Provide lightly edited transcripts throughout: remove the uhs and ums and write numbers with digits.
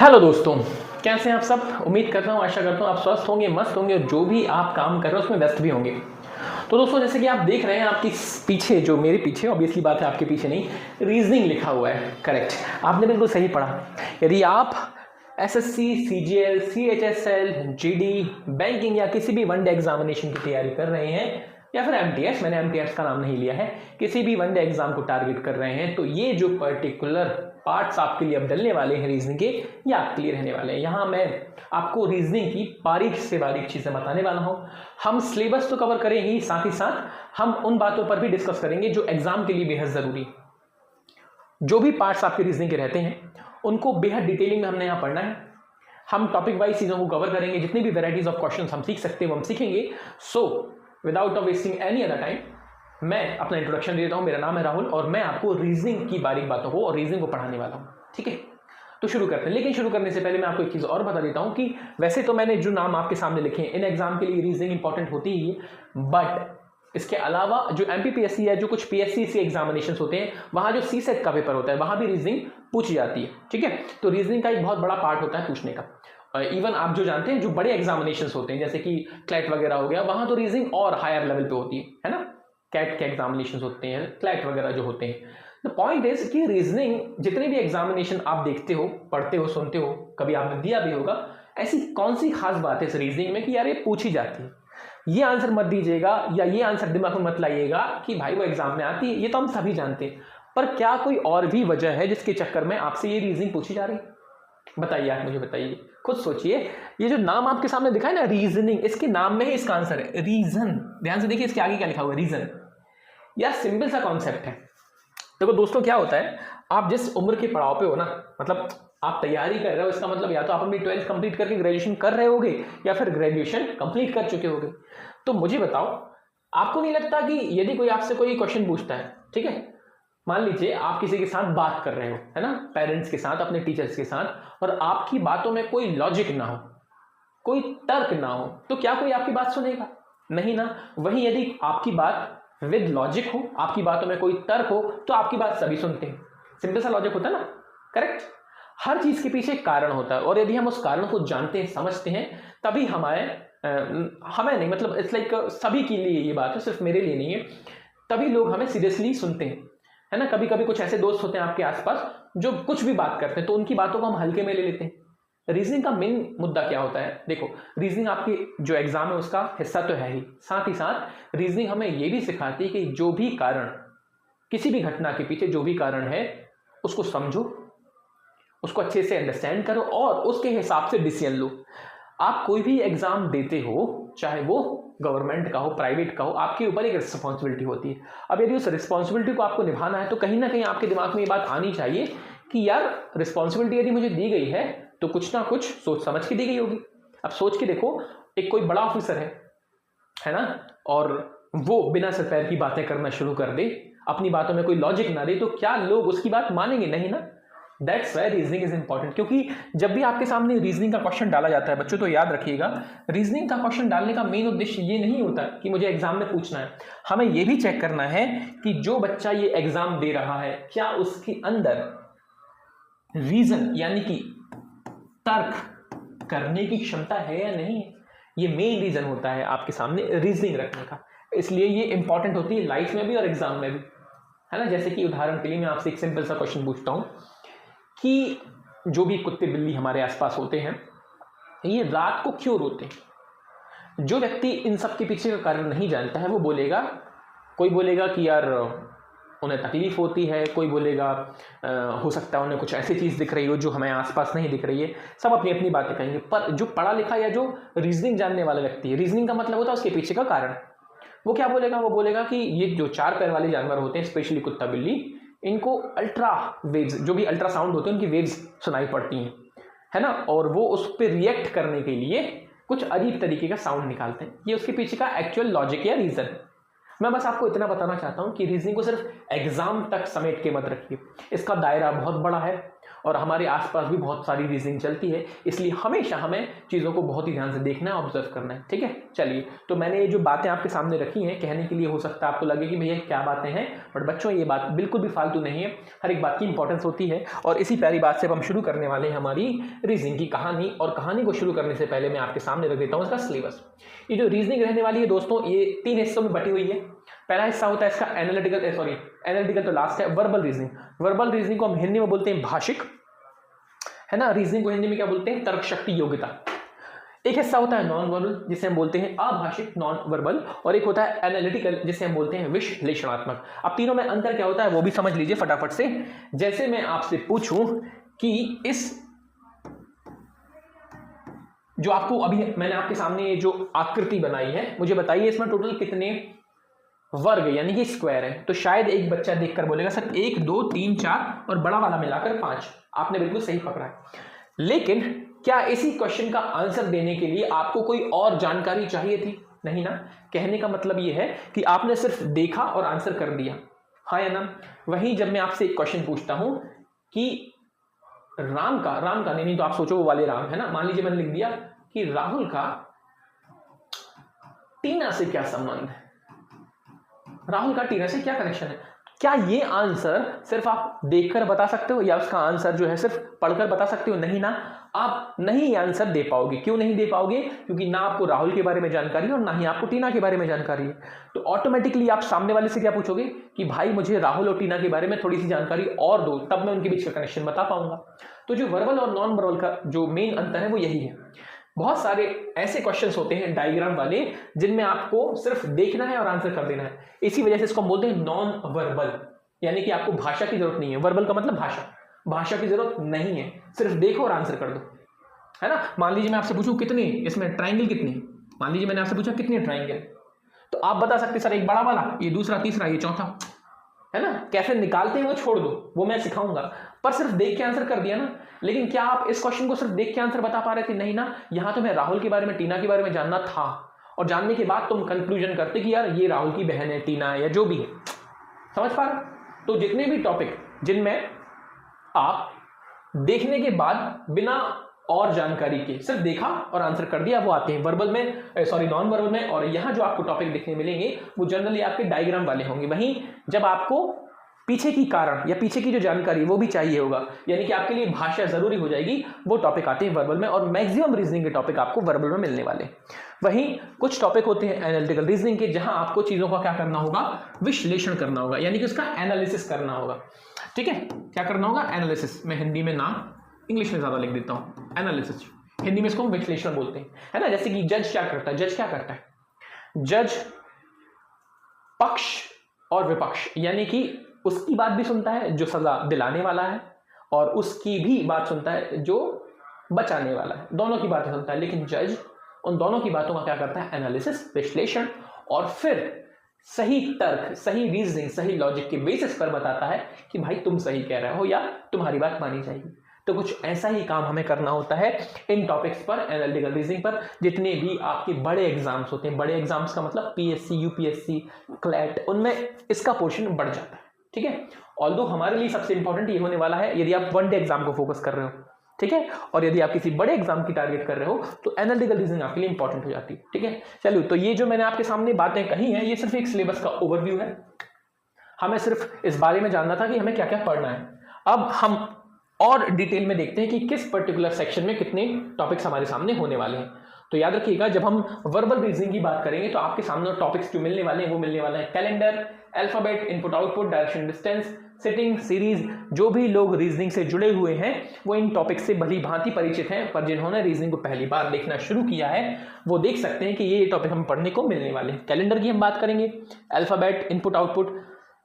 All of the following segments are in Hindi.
हेलो दोस्तों, कैसे हैं आप सब। उम्मीद करता हूँ, आशा करता हूँ आप स्वस्थ होंगे, मस्त होंगे और जो भी आप काम कर रहे हो उसमें व्यस्त भी होंगे। तो दोस्तों, जैसे कि आप देख रहे हैं आपकी पीछे, जो मेरे पीछे, ऑब्वियसली बात है आपके पीछे नहीं, रीजनिंग लिखा हुआ है। करेक्ट, आपने बिल्कुल सही पढ़ा। यदि आप SSC, CGL, CHSL, GD, banking या किसी भी वनडे एग्जामिनेशन की तैयारी कर रहे हैं या फिर एमटीएस, मैंने एमटीएस का नाम नहीं लिया है, किसी भी वनडे एग्जाम को टारगेट कर रहे हैं, तो ये जो पर्टिकुलर पार्ट्स आपके लिए अब डलने वाले हैं रीजनिंग के, ये आपके लिए रहने वाले हैं। यहाँ मैं आपको रीजनिंग की बारीक से बारीक चीजें बताने वाला हूँ। हम सिलेबस तो कवर करेंगे ही, साथ ही साथ हम उन बातों पर भी डिस्कस करेंगे जो एग्जाम के लिए बेहद जरूरी। जो भी पार्ट्स आपके रीजनिंग के रहते हैं उनको बेहद डिटेलिंग में हमने यहाँ पढ़ना है। हम टॉपिक वाइज चीजों को कवर करेंगे, जितनी भी वेराइटीज ऑफ क्वेश्चन हम सीख सकते हैं वो हम सीखेंगे। So without wasting any other time, मैं अपना इंट्रोडक्शन दे देता हूं। मेरा नाम है राहुल और मैं आपको रीजनिंग की बारीक बातों को और रीजनिंग को पढ़ाने वाला हूं। ठीक है, तो शुरू करते हैं। लेकिन शुरू करने से पहले मैं आपको एक चीज और बता देता हूं कि वैसे तो मैंने जो नाम आपके सामने लिखे हैं, इन एग्जाम के लिए रीजनिंग इंपॉर्टेंट होती ही है, बट इसके अलावा जो एमपीपीएससी या जो कुछ पीएससी एग्जामिनेशन होते हैं, वहां जो सीसेट का पेपर होता है वहां भी रीजनिंग पूछी जाती है। ठीक है, तो रीजनिंग का एक बहुत बड़ा पार्ट होता है पूछने का। इवन आप जो जानते हैं, जो बड़े एग्जामिनेशंस होते हैं जैसे कि क्लैट वगैरह हो गया, वहां तो रीजनिंग और हायर लेवल पे होती है ना। कैट के एग्जामिनेशंस होते हैं, क्लैट वगैरह जो होते हैं। द पॉइंट इज कि रीजनिंग जितने भी एग्जामिनेशन आप देखते हो, पढ़ते हो, सुनते हो, कभी आपने दिया भी होगा, ऐसी कौन सी खास बात है इस रीजनिंग में कि यार ये पूछी जाती है। ये आंसर मत दीजिएगा या ये आंसर दिमाग में मत लाइएगा कि भाई वो एग्जाम में आती है, ये तो हम सभी जानते हैं, पर क्या कोई और भी वजह है जिसके चक्कर में आपसे ये रीजनिंग पूछी जा रही है? बताइए, आप मुझे बताइए, खुद सोचिए। ये जो नाम आपके सामने दिखा है ना, रीजनिंग, इसके नाम में ही इसका आंसर है रीजन। ध्यान से देखिए इसके आगे क्या लिखा हुआ है, रीजन। यार सिंपल सा कॉन्सेप्ट है। देखो दोस्तों, क्या होता है, आप जिस उम्र के पड़ाव पे हो ना, मतलब आप तैयारी कर रहे हो, इसका मतलब या तो आप अपनी 12th कंप्लीट करके ग्रेजुएशन कर रहे होगे या फिर ग्रेजुएशन कंप्लीट कर चुके होगे। तो मुझे बताओ, आपको नहीं लगता कि यदि कोई आपसे कोई क्वेश्चन पूछता है, ठीक है, मान लीजिए आप किसी के साथ बात कर रहे हो, है ना, पेरेंट्स के साथ, अपने टीचर्स के साथ, और आपकी बातों में कोई लॉजिक ना हो, कोई तर्क ना हो, तो क्या कोई आपकी बात सुनेगा? नहीं ना। वहीं यदि आपकी बात विद लॉजिक हो, आपकी बातों में कोई तर्क हो, तो आपकी बात सभी सुनते हैं। सिंपल सा लॉजिक होता है ना, करेक्ट। हर चीज के पीछे एक कारण होता है और यदि हम उस कारण को जानते हैं, समझते हैं, तभी हमें नहीं, मतलब इट्स लाइक सभी के लिए ये बात है, सिर्फ मेरे लिए नहीं है, तभी लोग हमें सीरियसली सुनते हैं, है ना। कभी कभी कुछ ऐसे दोस्त होते हैं आपके आसपास जो कुछ भी बात करते हैं तो उनकी बातों को हम हल्के में ले लेते हैं। रीजनिंग का मेन मुद्दा क्या होता है? देखो, रीजनिंग आपकी जो एग्जाम है उसका हिस्सा तो है ही, साथ ही साथ रीजनिंग हमें यह भी सिखाती है कि जो भी कारण, किसी भी घटना के पीछे जो भी कारण है, उसको समझो, उसको अच्छे से अंडरस्टैंड करो और उसके हिसाब से डिसीजन लो। आप कोई भी एग्जाम देते हो, चाहे वो गवर्नमेंट का हो, प्राइवेट का हो, आपके ऊपर एक रिस्पॉन्सिबिलिटी होती है। अब यदि उस रिस्पॉन्सिबिलिटी को आपको निभाना है तो कहीं ना कहीं आपके दिमाग में ये बात आनी चाहिए कि यार रिस्पॉन्सिबिलिटी यदि मुझे दी गई है तो कुछ ना कुछ सोच समझ के दी गई होगी। अब सोच के देखो, एक कोई बड़ा ऑफिसर है ना, और वो बिना सर पैर की बातें करना शुरू कर दे, अपनी बातों में कोई लॉजिक ना दे, तो क्या लोग उसकी बात मानेंगे? नहीं ना। That's why reasoning is important. क्योंकि जब भी आपके सामने रीजनिंग का क्वेश्चन डाला जाता है बच्चों, तो याद रखिएगा, रीजनिंग का क्वेश्चन डालने का मेन उद्देश्य ये नहीं होता कि मुझे एग्जाम में पूछना है। हमें ये भी चेक करना है कि जो बच्चा ये एग्जाम दे रहा है, क्या उसके अंदर रीजन यानी कि तर्क करने की क्षमता है या नहीं है। ये मेन रीजन होता है आपके सामने रीजनिंग रखने का। इसलिए ये इंपॉर्टेंट होती है लाइफ में भी और एग्जाम में भी, है ना। जैसे कि उदाहरण के लिए मैं आपसे एक सिंपल सा क्वेश्चन पूछता हूं कि जो भी कुत्ते बिल्ली हमारे आसपास होते हैं, ये रात को क्यों रोते हैं? जो व्यक्ति इन सब के पीछे का कारण नहीं जानता है वो बोलेगा, कोई बोलेगा कि यार उन्हें तकलीफ होती है, कोई बोलेगा हो सकता है उन्हें कुछ ऐसी चीज़ दिख रही हो जो हमें आसपास नहीं दिख रही है। सब अपनी अपनी बातें कहेंगे, पर जो पढ़ा लिखा या जो रीजनिंग जानने वाला व्यक्ति है, रीजनिंग का मतलब होता है उसके पीछे का कारण, वो क्या बोलेगा? वो बोलेगा कि ये जो 4 पैर वाले जानवर होते हैं, स्पेशली कुत्ता बिल्ली, इनको अल्ट्रा वेव्स, जो भी अल्ट्रासाउंड होते हैं, उनकी वेव्स सुनाई पड़ती हैं, है ना, और वो उस पर रिएक्ट करने के लिए कुछ अजीब तरीके का साउंड निकालते हैं। ये उसके पीछे का एक्चुअल लॉजिक या रीजन है। मैं बस आपको इतना बताना चाहता हूं कि रीजनिंग को सिर्फ एग्जाम तक समेट के मत रखिए, इसका दायरा बहुत बड़ा है और हमारे आसपास भी बहुत सारी रीजनिंग चलती है, इसलिए हमेशा हमें चीज़ों को बहुत ही ध्यान से देखना है, ऑब्जर्व करना है। ठीक है, चलिए, तो मैंने ये जो बातें आपके सामने रखी हैं कहने के लिए, हो सकता है आपको लगे कि भैया क्या बातें हैं, बट बच्चों ये बात बिल्कुल भी फालतू नहीं है, हर एक बात की इंपॉर्टेंस होती है। और इसी प्यारी बात से हम शुरू करने वाले हैं हमारी रीजनिंग की कहानी। और कहानी को शुरू करने से पहले मैं आपके सामने रख देता हूँ इसका सिलेबस। ये जो रीजनिंग रहने वाली है दोस्तों, ये 3 हिस्सों में बटी हुई है। पहला हिस्सा होता है इसका एनालिटिकल तो लास्ट है, वर्बल रीजनिंग। वर्बल रीजनिंग को हम हिंदी में बोलते हैं भाषिक, है ना। रीजनिंग को हिंदी में क्या बोलते हैं, तर्क शक्ति, योग्यता। एक हिस्सा होता है नॉन वर्बल, जिसे हम बोलते हैं अभाषिक, नॉन वर्बल, और एक होता है एनालिटिकल, जिसे हम बोलते हैं विश्लेषणात्मक। अब तीनों में अंतर क्या होता है वो भी समझ लीजिए फटाफट से। जैसे मैं आपसे पूछूं कि इस जो आपको अभी मैंने आपके सामने ये जो आकृति बनाई है, मुझे बताइए इसमें टोटल कितने वर्ग यानी कि स्क्वायर है। तो शायद एक बच्चा देखकर बोलेगा सर 1 2 3 4 और बड़ा वाला मिलाकर 5। आपने बिल्कुल सही पकड़ा है, लेकिन क्या इसी क्वेश्चन का आंसर देने के लिए आपको कोई और जानकारी चाहिए थी? नहीं ना। कहने का मतलब यह है कि आपने सिर्फ देखा और आंसर कर दिया, हाँ या ना। वहीं जब मैं आपसे एक क्वेश्चन पूछता हूं कि राम का नहीं तो आप सोचो वो वाले राम है ना। मान लीजिए मैंने लिख दिया कि राहुल का टीना से क्या संबंध है, राहुल का टीना से क्या कनेक्शन है। क्या ये आंसर सिर्फ आप देखकर बता सकते हो या उसका आंसर जो है सिर्फ पढ़कर बता सकते हो? नहीं ना, आप नहीं आंसर दे पाओगे। क्यों नहीं दे पाओगे? क्योंकि ना आपको राहुल के बारे में जानकारी है और ना ही आपको टीना के बारे में जानकारी है। तो ऑटोमेटिकली आप सामने वाले से क्या पूछोगे कि भाई मुझे राहुल और टीना के बारे में थोड़ी सी जानकारी और दो, तब मैं उनके बीच का कनेक्शन बता पाऊंगा। तो जो वर्बल और नॉन वर्बल का जो मेन अंतर है वो यही है। बहुत सारे ऐसे क्वेश्चंस होते हैं डायग्राम वाले जिनमें आपको सिर्फ देखना है और आंसर कर देना है, इसी वजह से इसको बोलते हैं नॉन वर्बल, यानी कि आपको भाषा की जरूरत नहीं है। वर्बल का मतलब भाषा की जरूरत नहीं है, सिर्फ देखो और आंसर कर दो, है ना। मान लीजिए मैं आपसे पूछूं कितने इसमें ट्राइंगल कितने, मान लीजिए मैंने आपसे पूछा कितने ट्राइंगल, तो आप बता सकते सर एक बड़ा वाला, ये दूसरा, तीसरा, ये चौथा, है ना। कैसे निकालते हैं वो छोड़ दो, वो मैं सिखाऊंगा, पर सिर्फ देख के आंसर कर दिया ना। लेकिन क्या आप इस क्वेश्चन को सिर्फ देख के आंसर बता पा रहे थे? नहीं ना। यहां तुम्हें राहुल के बारे में, टीना के बारे में जानना था, और जानने के बाद तुम कंक्लूजन करते कि यार ये राहुल की बहन है, टीना है, या जो भी है। समझ पा रहे? तो जितने भी टॉपिक जिनमें आप देखने के बाद बिना और जानकारी के सिर्फ देखा और आंसर कर दिया, वो आते हैं वर्बल में, नॉन वर्बल में। और यहां जो आपको टॉपिक देखने मिलेंगे वो जनरली आपके डायग्राम वाले होंगे। वहीं जब आपको पीछे की कारण या पीछे की जो जानकारी वो भी चाहिए होगा, यानी कि आपके लिए भाषा जरूरी हो जाएगी, वो टॉपिक आते हैं वर्बल में। और मैक्सिमम रीजनिंग के टॉपिक आपको वर्बल में मिलने वाले। वहीं कुछ टॉपिक होते हैं एनालिटिकल रीजनिंग के, जहां आपको चीजों का क्या करना होगा, विश्लेषण करना होगा, यानी कि उसका एनालिसिस करना होगा। ठीक है, क्या करना होगा, एनालिसिस। मैं हिंदी में ना इंग्लिश में ज्यादा लिख देता हूं, एनालिसिस। हिंदी में इसको विश्लेषण बोलते हैं, है ना। जैसे कि जज क्या करता है, जज पक्ष और विपक्ष, यानी कि उसकी बात भी सुनता है जो सजा दिलाने वाला है, और उसकी भी बात सुनता है जो बचाने वाला है, दोनों की बातें सुनता है। लेकिन जज उन दोनों की बातों का क्या करता है, एनालिसिस, विश्लेषण, और फिर सही तर्क, सही रीजनिंग, सही लॉजिक के बेसिस पर बताता है कि भाई तुम सही कह रहे हो या तुम्हारी बात मानी जाएगी। तो कुछ ऐसा ही काम हमें करना होता है इन टॉपिक्स पर, एनालिटिकल रीजनिंग पर। जितने भी आपके बड़े एग्जाम्स होते हैं, बड़े एग्जाम्स का मतलब पीएससी, यूपीएससी, क्लैट, उनमें इसका पोर्शन बढ़ जाता है। ठीक है, ऑल्दो हमारे लिए सबसे इंपॉर्टेंट ये होने वाला है यदि आप 1 डे एग्जाम को फोकस कर रहे हो, ठीक है, और यदि आप किसी बड़े एग्जाम की टारगेट कर रहे हो तो एनालिटिकल रीजनिंग आपके लिए इंपॉर्टेंट हो जाती है। ठीक है, चलिए, तो ये जो मैंने आपके सामने बातें कही हैं, ये सिर्फ एक सिलेबस का ओवरव्यू है। हमें सिर्फ इस बारे में जानना था कि हमें क्या क्या पढ़ना है। अब हम और डिटेल में देखते हैं कि किस पर्टिकुलर सेक्शन में कितने टॉपिक्स हमारे सामने होने वाले हैं। तो याद रखिएगा, जब हम वर्बल रीजनिंग की बात करेंगे तो आपके सामने टॉपिक्स जो मिलने वाले हैं वो मिलने वाले हैं calendar, alphabet, input output, direction distance, sitting, series. जो भी लोग रीजनिंग से जुड़े हुए हैं वो इन टॉपिक से भली भांति परिचित हैं, पर जिन्होंने रीजनिंग को पहली बार देखना शुरू किया है वो देख सकते हैं कि ये टॉपिक हम पढ़ने को मिलने वाले हैं। कैलेंडर की हम बात करेंगे, अल्फाबेट, इनपुट आउटपुट।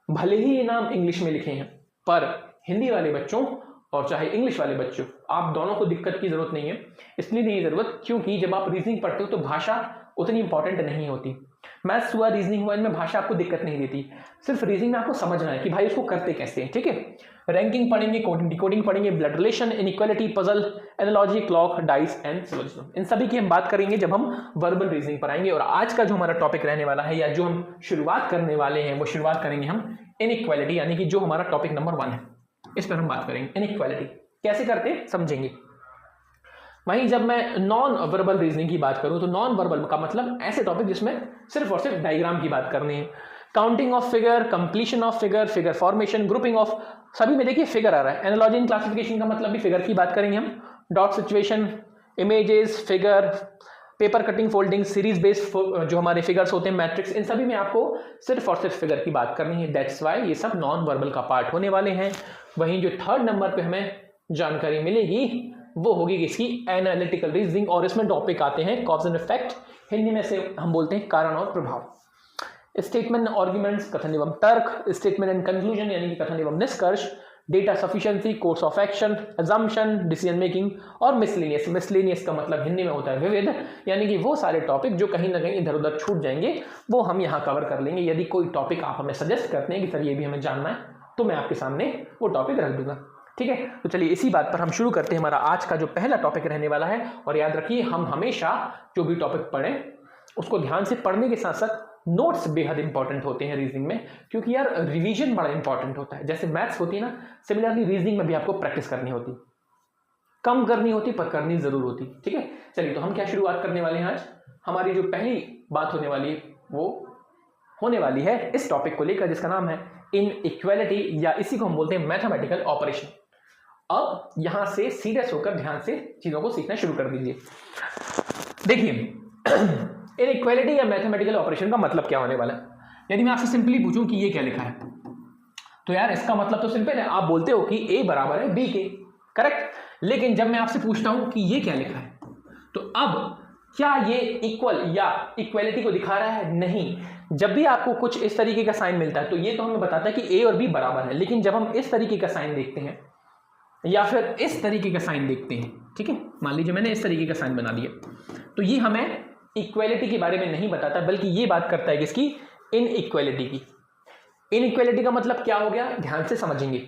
भले ही ये नाम इंग्लिश में लिखे हैं, पर हिंदी वाले बच्चों और चाहे इंग्लिश वाले बच्चों, आप दोनों को दिक्कत की जरूरत नहीं है। इसलिए नहीं जरूरत क्योंकि जब आप रीजनिंग पढ़ते हो तो भाषा उतनी इंपॉर्टेंट नहीं होती। मैथ्स हुआ, रीजनिंग हुआ, इनमें भाषा आपको दिक्कत नहीं देती। सिर्फ रीजनिंग में आपको समझना है कि भाई उसको करते कैसे हैं। ठीक है, रैंकिंग पढ़ेंगे, कोडिंग, डिकोडिंग पढ़ेंगे, blood relation, inequality, puzzle, analogy, clock, dice and syllogism. इन सभी की हम बात करेंगे जब हम वर्बल रीजनिंग पर आएंगे। और आज का जो हमारा टॉपिक रहने वाला है या जो हम शुरुआत करने वाले हैं वो शुरुआत करेंगे हम इनइक्वालिटी, यानी कि जो हमारा टॉपिक नंबर 1 है, इस पर हम बात करेंगे इनइक्वालिटी। कैसे करते समझेंगे। वहीं जब मैं नॉन वर्बल रीजनिंग की बात करूं तो नॉन वर्बल का मतलब ऐसे टॉपिक जिसमें सिर्फ और सिर्फ डायग्राम की बात करनी है, counting of figure, completion of figure, figure formation, grouping of, सभी में देखिए फिगर आ रहा है। एनालॉजी एंड क्लासिफिकेशन का मतलब भी फिगर की बात करेंगे हम, dot situation, images, figure, paper cutting, folding, series based जो हमारे फिगर्स होते हैं, मैट्रिक्स, इन सभी में आपको सिर्फ और सिर्फ फिगर की बात करनी है। दैट्स वाई ये सब नॉन वर्बल का पार्ट होने वाले हैं। वहीं जो थर्ड नंबर पे हमें जानकारी मिलेगी वो होगी इसकी एनालिटिकल रीजनिंग, और इसमें टॉपिक आते हैं कॉज एंड इफेक्ट, हिंदी में से हम बोलते हैं कारण और प्रभाव, स्टेटमेंट आर्ग्यूमेंट्स, कथन एवं तर्क, स्टेटमेंट एंड कंक्लूजन यानी कि कथन एवं निष्कर्ष, data sufficiency, course of action, assumption, decision making, और मिसलेनियस। मिसलेनियस का मतलब हिंदी में होता है विविध, यानी कि वो सारे टॉपिक जो कहीं ना कहीं इधर उधर छूट जाएंगे वो हम यहाँ कवर कर लेंगे। यदि कोई टॉपिक आप हमें सजेस्ट करते हैं कि सर ये भी हमें जानना है तो मैं आपके सामने वो टॉपिक रख दूंगा। ठीक है, तो चलिए इसी बात पर हम शुरू करते हैं। हमारा आज का जो पहला टॉपिक रहने वाला है, और याद रखिए हम हमेशा जो भी टॉपिक पढ़ें उसको ध्यान से पढ़ने के साथ साथ नोट्स बेहद इंपॉर्टेंट होते हैं रीजनिंग में, क्योंकि यार रिवीजन बड़ा इंपॉर्टेंट होता है। जैसे मैथ्स होती है ना, सिमिलरली रीजनिंग में भी आपको प्रैक्टिस करनी होती, कम करनी होती पर करनी जरूर होती। ठीक है, चलिए तो हम क्या शुरुआत करने वाले हैं आज। हमारी जो पहली बात होने वाली है वो होने वाली है इस टॉपिक को लेकर जिसका नाम है इनइक्वालिटी, या इसी को हम बोलते हैं मैथमेटिकल ऑपरेशन। अब यहां से सीरियस होकर ध्यान से चीजों को सीखना शुरू कर दीजिए। देखिए इनइक्वालिटी या मैथमेटिकल ऑपरेशन का मतलब क्या होने वाला है। यदि मैं आपसे सिंपली पूछूं कि ये क्या लिखा है, तो यार इसका मतलब तो सिंपल है, आप बोलते हो कि ए बराबर है बी के, करेक्ट। लेकिन जब मैं आपसे पूछता हूं कि ये क्या लिखा है, तो अब क्या ये इक्वल या इक्वालिटी को दिखा रहा है? नहीं। जब भी आपको कुछ इस तरीके का साइन मिलता है तो ये तो हमें बताता है कि ए और बी बराबर है, लेकिन जब हम इस तरीके का साइन देखते हैं या फिर इस तरीके का साइन देखते हैं, ठीक है, मान लीजिए मैंने इस तरीके का साइन बना दिया, तो ये हमें इक्वालिटी के बारे में नहीं बताता, बल्कि ये बात करता है किसकी? इनइक्वालिटी की। इनइक्वालिटी का मतलब क्या हो गया, ध्यान से समझेंगे।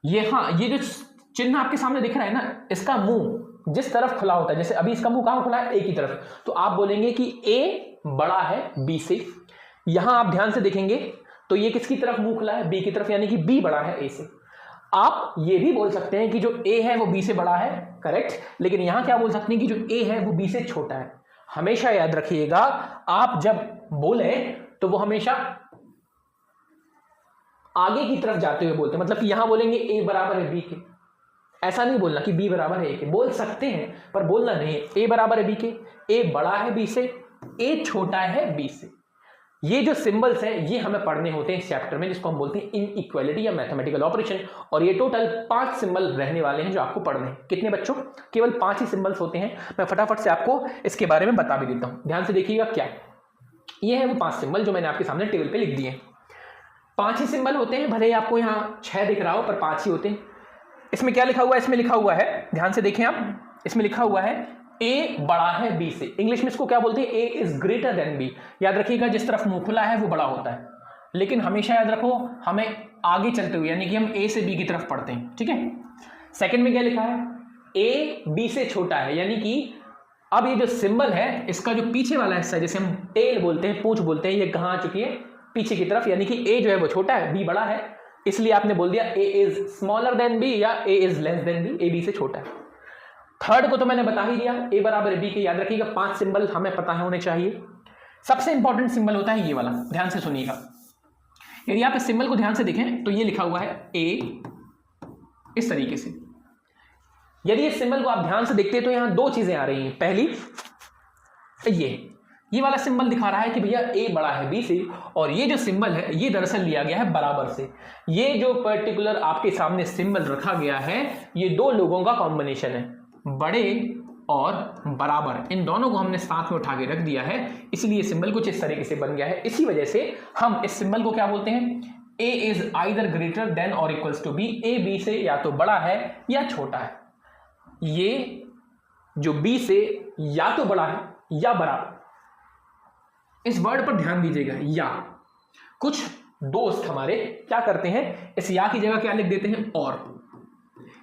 ये हाँ, ये जो चिन्ह आपके सामने दिख रहा है ना, इसका मुंह जिस तरफ खुला होता है, जैसे अभी इसका मुंह कहां खुला है? ए की तरफ, तो आप बोलेंगे कि ए बड़ा है बी से। यहां आप ध्यान से देखेंगे तो ये किसकी तरफ मुंह खुला है? बी की तरफ, यानी कि बी बड़ा है ए से। आप ये भी बोल सकते हैं कि जो ए है वो बी से बड़ा है, करेक्ट, लेकिन यहां क्या बोल सकते हैं कि जो ए है वो बी से छोटा है। हमेशा याद रखिएगा, आप जब बोले तो वो हमेशा आगे की तरफ जाते हुए बोलते हैं, मतलब कि यहां बोलेंगे ए बराबर है बी के, ऐसा नहीं बोलना कि बी बराबर है ए के। बोल सकते हैं पर बोलना नहीं है। ए बराबर है बी के, ए बड़ा है बी से, ए छोटा है बी से। ये जो सिंबल्स हैं ये हमें पढ़ने होते हैं इस चैप्टर में, जिसको हम बोलते हैं इनइक्वालिटी या मैथमेटिकल ऑपरेशन। और ये टोटल 5 सिंबल रहने वाले हैं जो आपको पढ़ने हैं। कितने बच्चों? केवल 5 ही सिंबल्स होते हैं। मैं फटाफट से आपको इसके बारे में बता भी देता हूं, ध्यान से देखिएगा। क्या ये है वो 5 सिंबल जो मैंने आपके सामने टेबल पे लिख दिए। 5 ही सिंबल होते हैं, भले ही आपको यहाँ 6 दिख रहा हो पर 5 ही होते हैं। इसमें क्या लिखा हुआ है? इसमें लिखा हुआ है, ध्यान से देखें आप, इसमें लिखा हुआ है ए बड़ा है बी से। इंग्लिश में इसको क्या बोलते हैं? A is greater than B. याद रखिएगा, जिस तरफ मुंह खुला है वो बड़ा होता है, लेकिन हमेशा याद रखो हमें आगे चलते हुए, यानी कि हम ए से बी की तरफ पढ़ते हैं, ठीक है। सेकंड में क्या लिखा है? ए बी से छोटा है, यानी कि अब ये जो सिंबल है इसका जो पीछे वाला हिस्सा है, जैसे हम टेल बोलते हैं, पूंछ बोलते हैं, ये कहां आ चुकी है? पीछे की तरफ, यानी कि ए जो है वो छोटा है, बी बड़ा है, इसलिए आपने बोल दिया A is smaller than B या A is less than B, A B से छोटा है। थर्ड को तो मैंने बता ही दिया, ए बराबर बी के। याद रखिएगा 5 सिंबल हमें पता होने चाहिए। सबसे इंपॉर्टेंट सिंबल होता है ये वाला, ध्यान से सुनिएगा। यदि आप इस सिंबल को ध्यान से देखें तो ये लिखा हुआ है ए इस तरीके से। यदि इस सिंबल को आप ध्यान से देखते हैं तो यहां 2 चीजें आ रही हैं। पहली, ये वाला सिंबल दिखा रहा है कि भैया ए बड़ा है बी से, और ये जो सिंबल है ये दरअसल लिया गया है बराबर से। ये जो पर्टिकुलर आपके सामने सिंबल रखा गया है ये 2 लोगों का कॉम्बिनेशन है, बड़े और बराबर। इन दोनों को हमने साथ में उठा के रख दिया है, इसलिए सिंबल कुछ इस तरीके से बन गया है। इसी वजह से हम इस सिंबल को क्या बोलते हैं? A is either greater than or equals to B. A B से या तो बड़ा है या छोटा है। ये जो बी से या तो बड़ा है या बराबर, इस वर्ड पर ध्यान दीजिएगा, या। कुछ दोस्त हमारे क्या करते हैं, इस या की जगह क्या लिख देते हैं? और।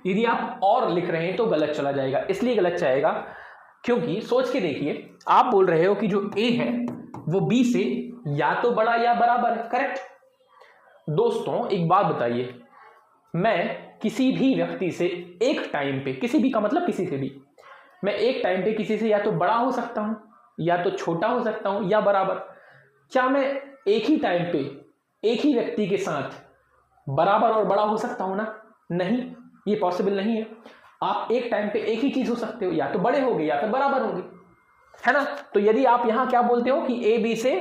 यदि आप और लिख रहे हैं तो गलत चला जाएगा। इसलिए गलत जाएगा क्योंकि सोच के देखिए, आप बोल रहे हो कि जो ए है वो बी से या तो बड़ा या बराबर है, करेक्ट। दोस्तों एक बात बताइए, मैं किसी भी व्यक्ति से एक टाइम पे, किसी भी का मतलब किसी से भी, मैं एक टाइम पे किसी से या तो बड़ा हो सकता हूं, या तो छोटा हो सकता हूं, या बराबर। क्या मैं एक ही टाइम पे एक ही व्यक्ति के साथ बराबर और बड़ा हो सकता हूं ना? नहीं, ये पॉसिबल नहीं है। आप एक टाइम पे एक ही चीज हो सकते हो, या तो बड़े होगे या फिर बराबर होंगे, है ना? तो यदि आप यहां क्या बोलते हो कि ए बी से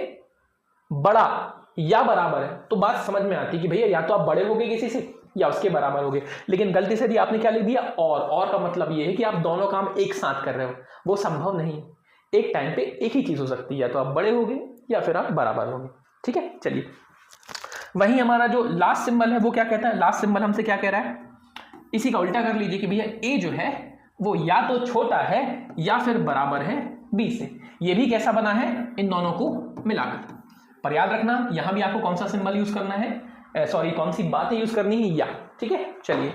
बड़ा या बराबर है, तो बात समझ में आती है कि भैया या तो आप बड़े होगे किसी से या उसके बराबर होगे। लेकिन गलती से आपने क्या लिख दिया? और का मतलब यह है कि आप दोनों काम एक साथ कर रहे हो, वो संभव नहीं है। एक टाइम पे एक ही चीज हो सकती है, या तो आप बड़े होगे या फिर आप बराबर होंगे। ठीक है, चलिए वही हमारा जो लास्ट सिंबल है वो क्या कहता है? लास्ट सिंबल हमसे क्या कह रहा है? इसी का उल्टा कर लीजिए कि भैया ए जो है वो या तो छोटा है या फिर बराबर है बी से। ये भी कैसा बना है? इन दोनों को मिलाकर। पर याद रखना यहां भी आपको कौन सा सिंबल यूज करना है, सॉरी कौन सी बातें यूज करनी है, या। ठीक है, चलिए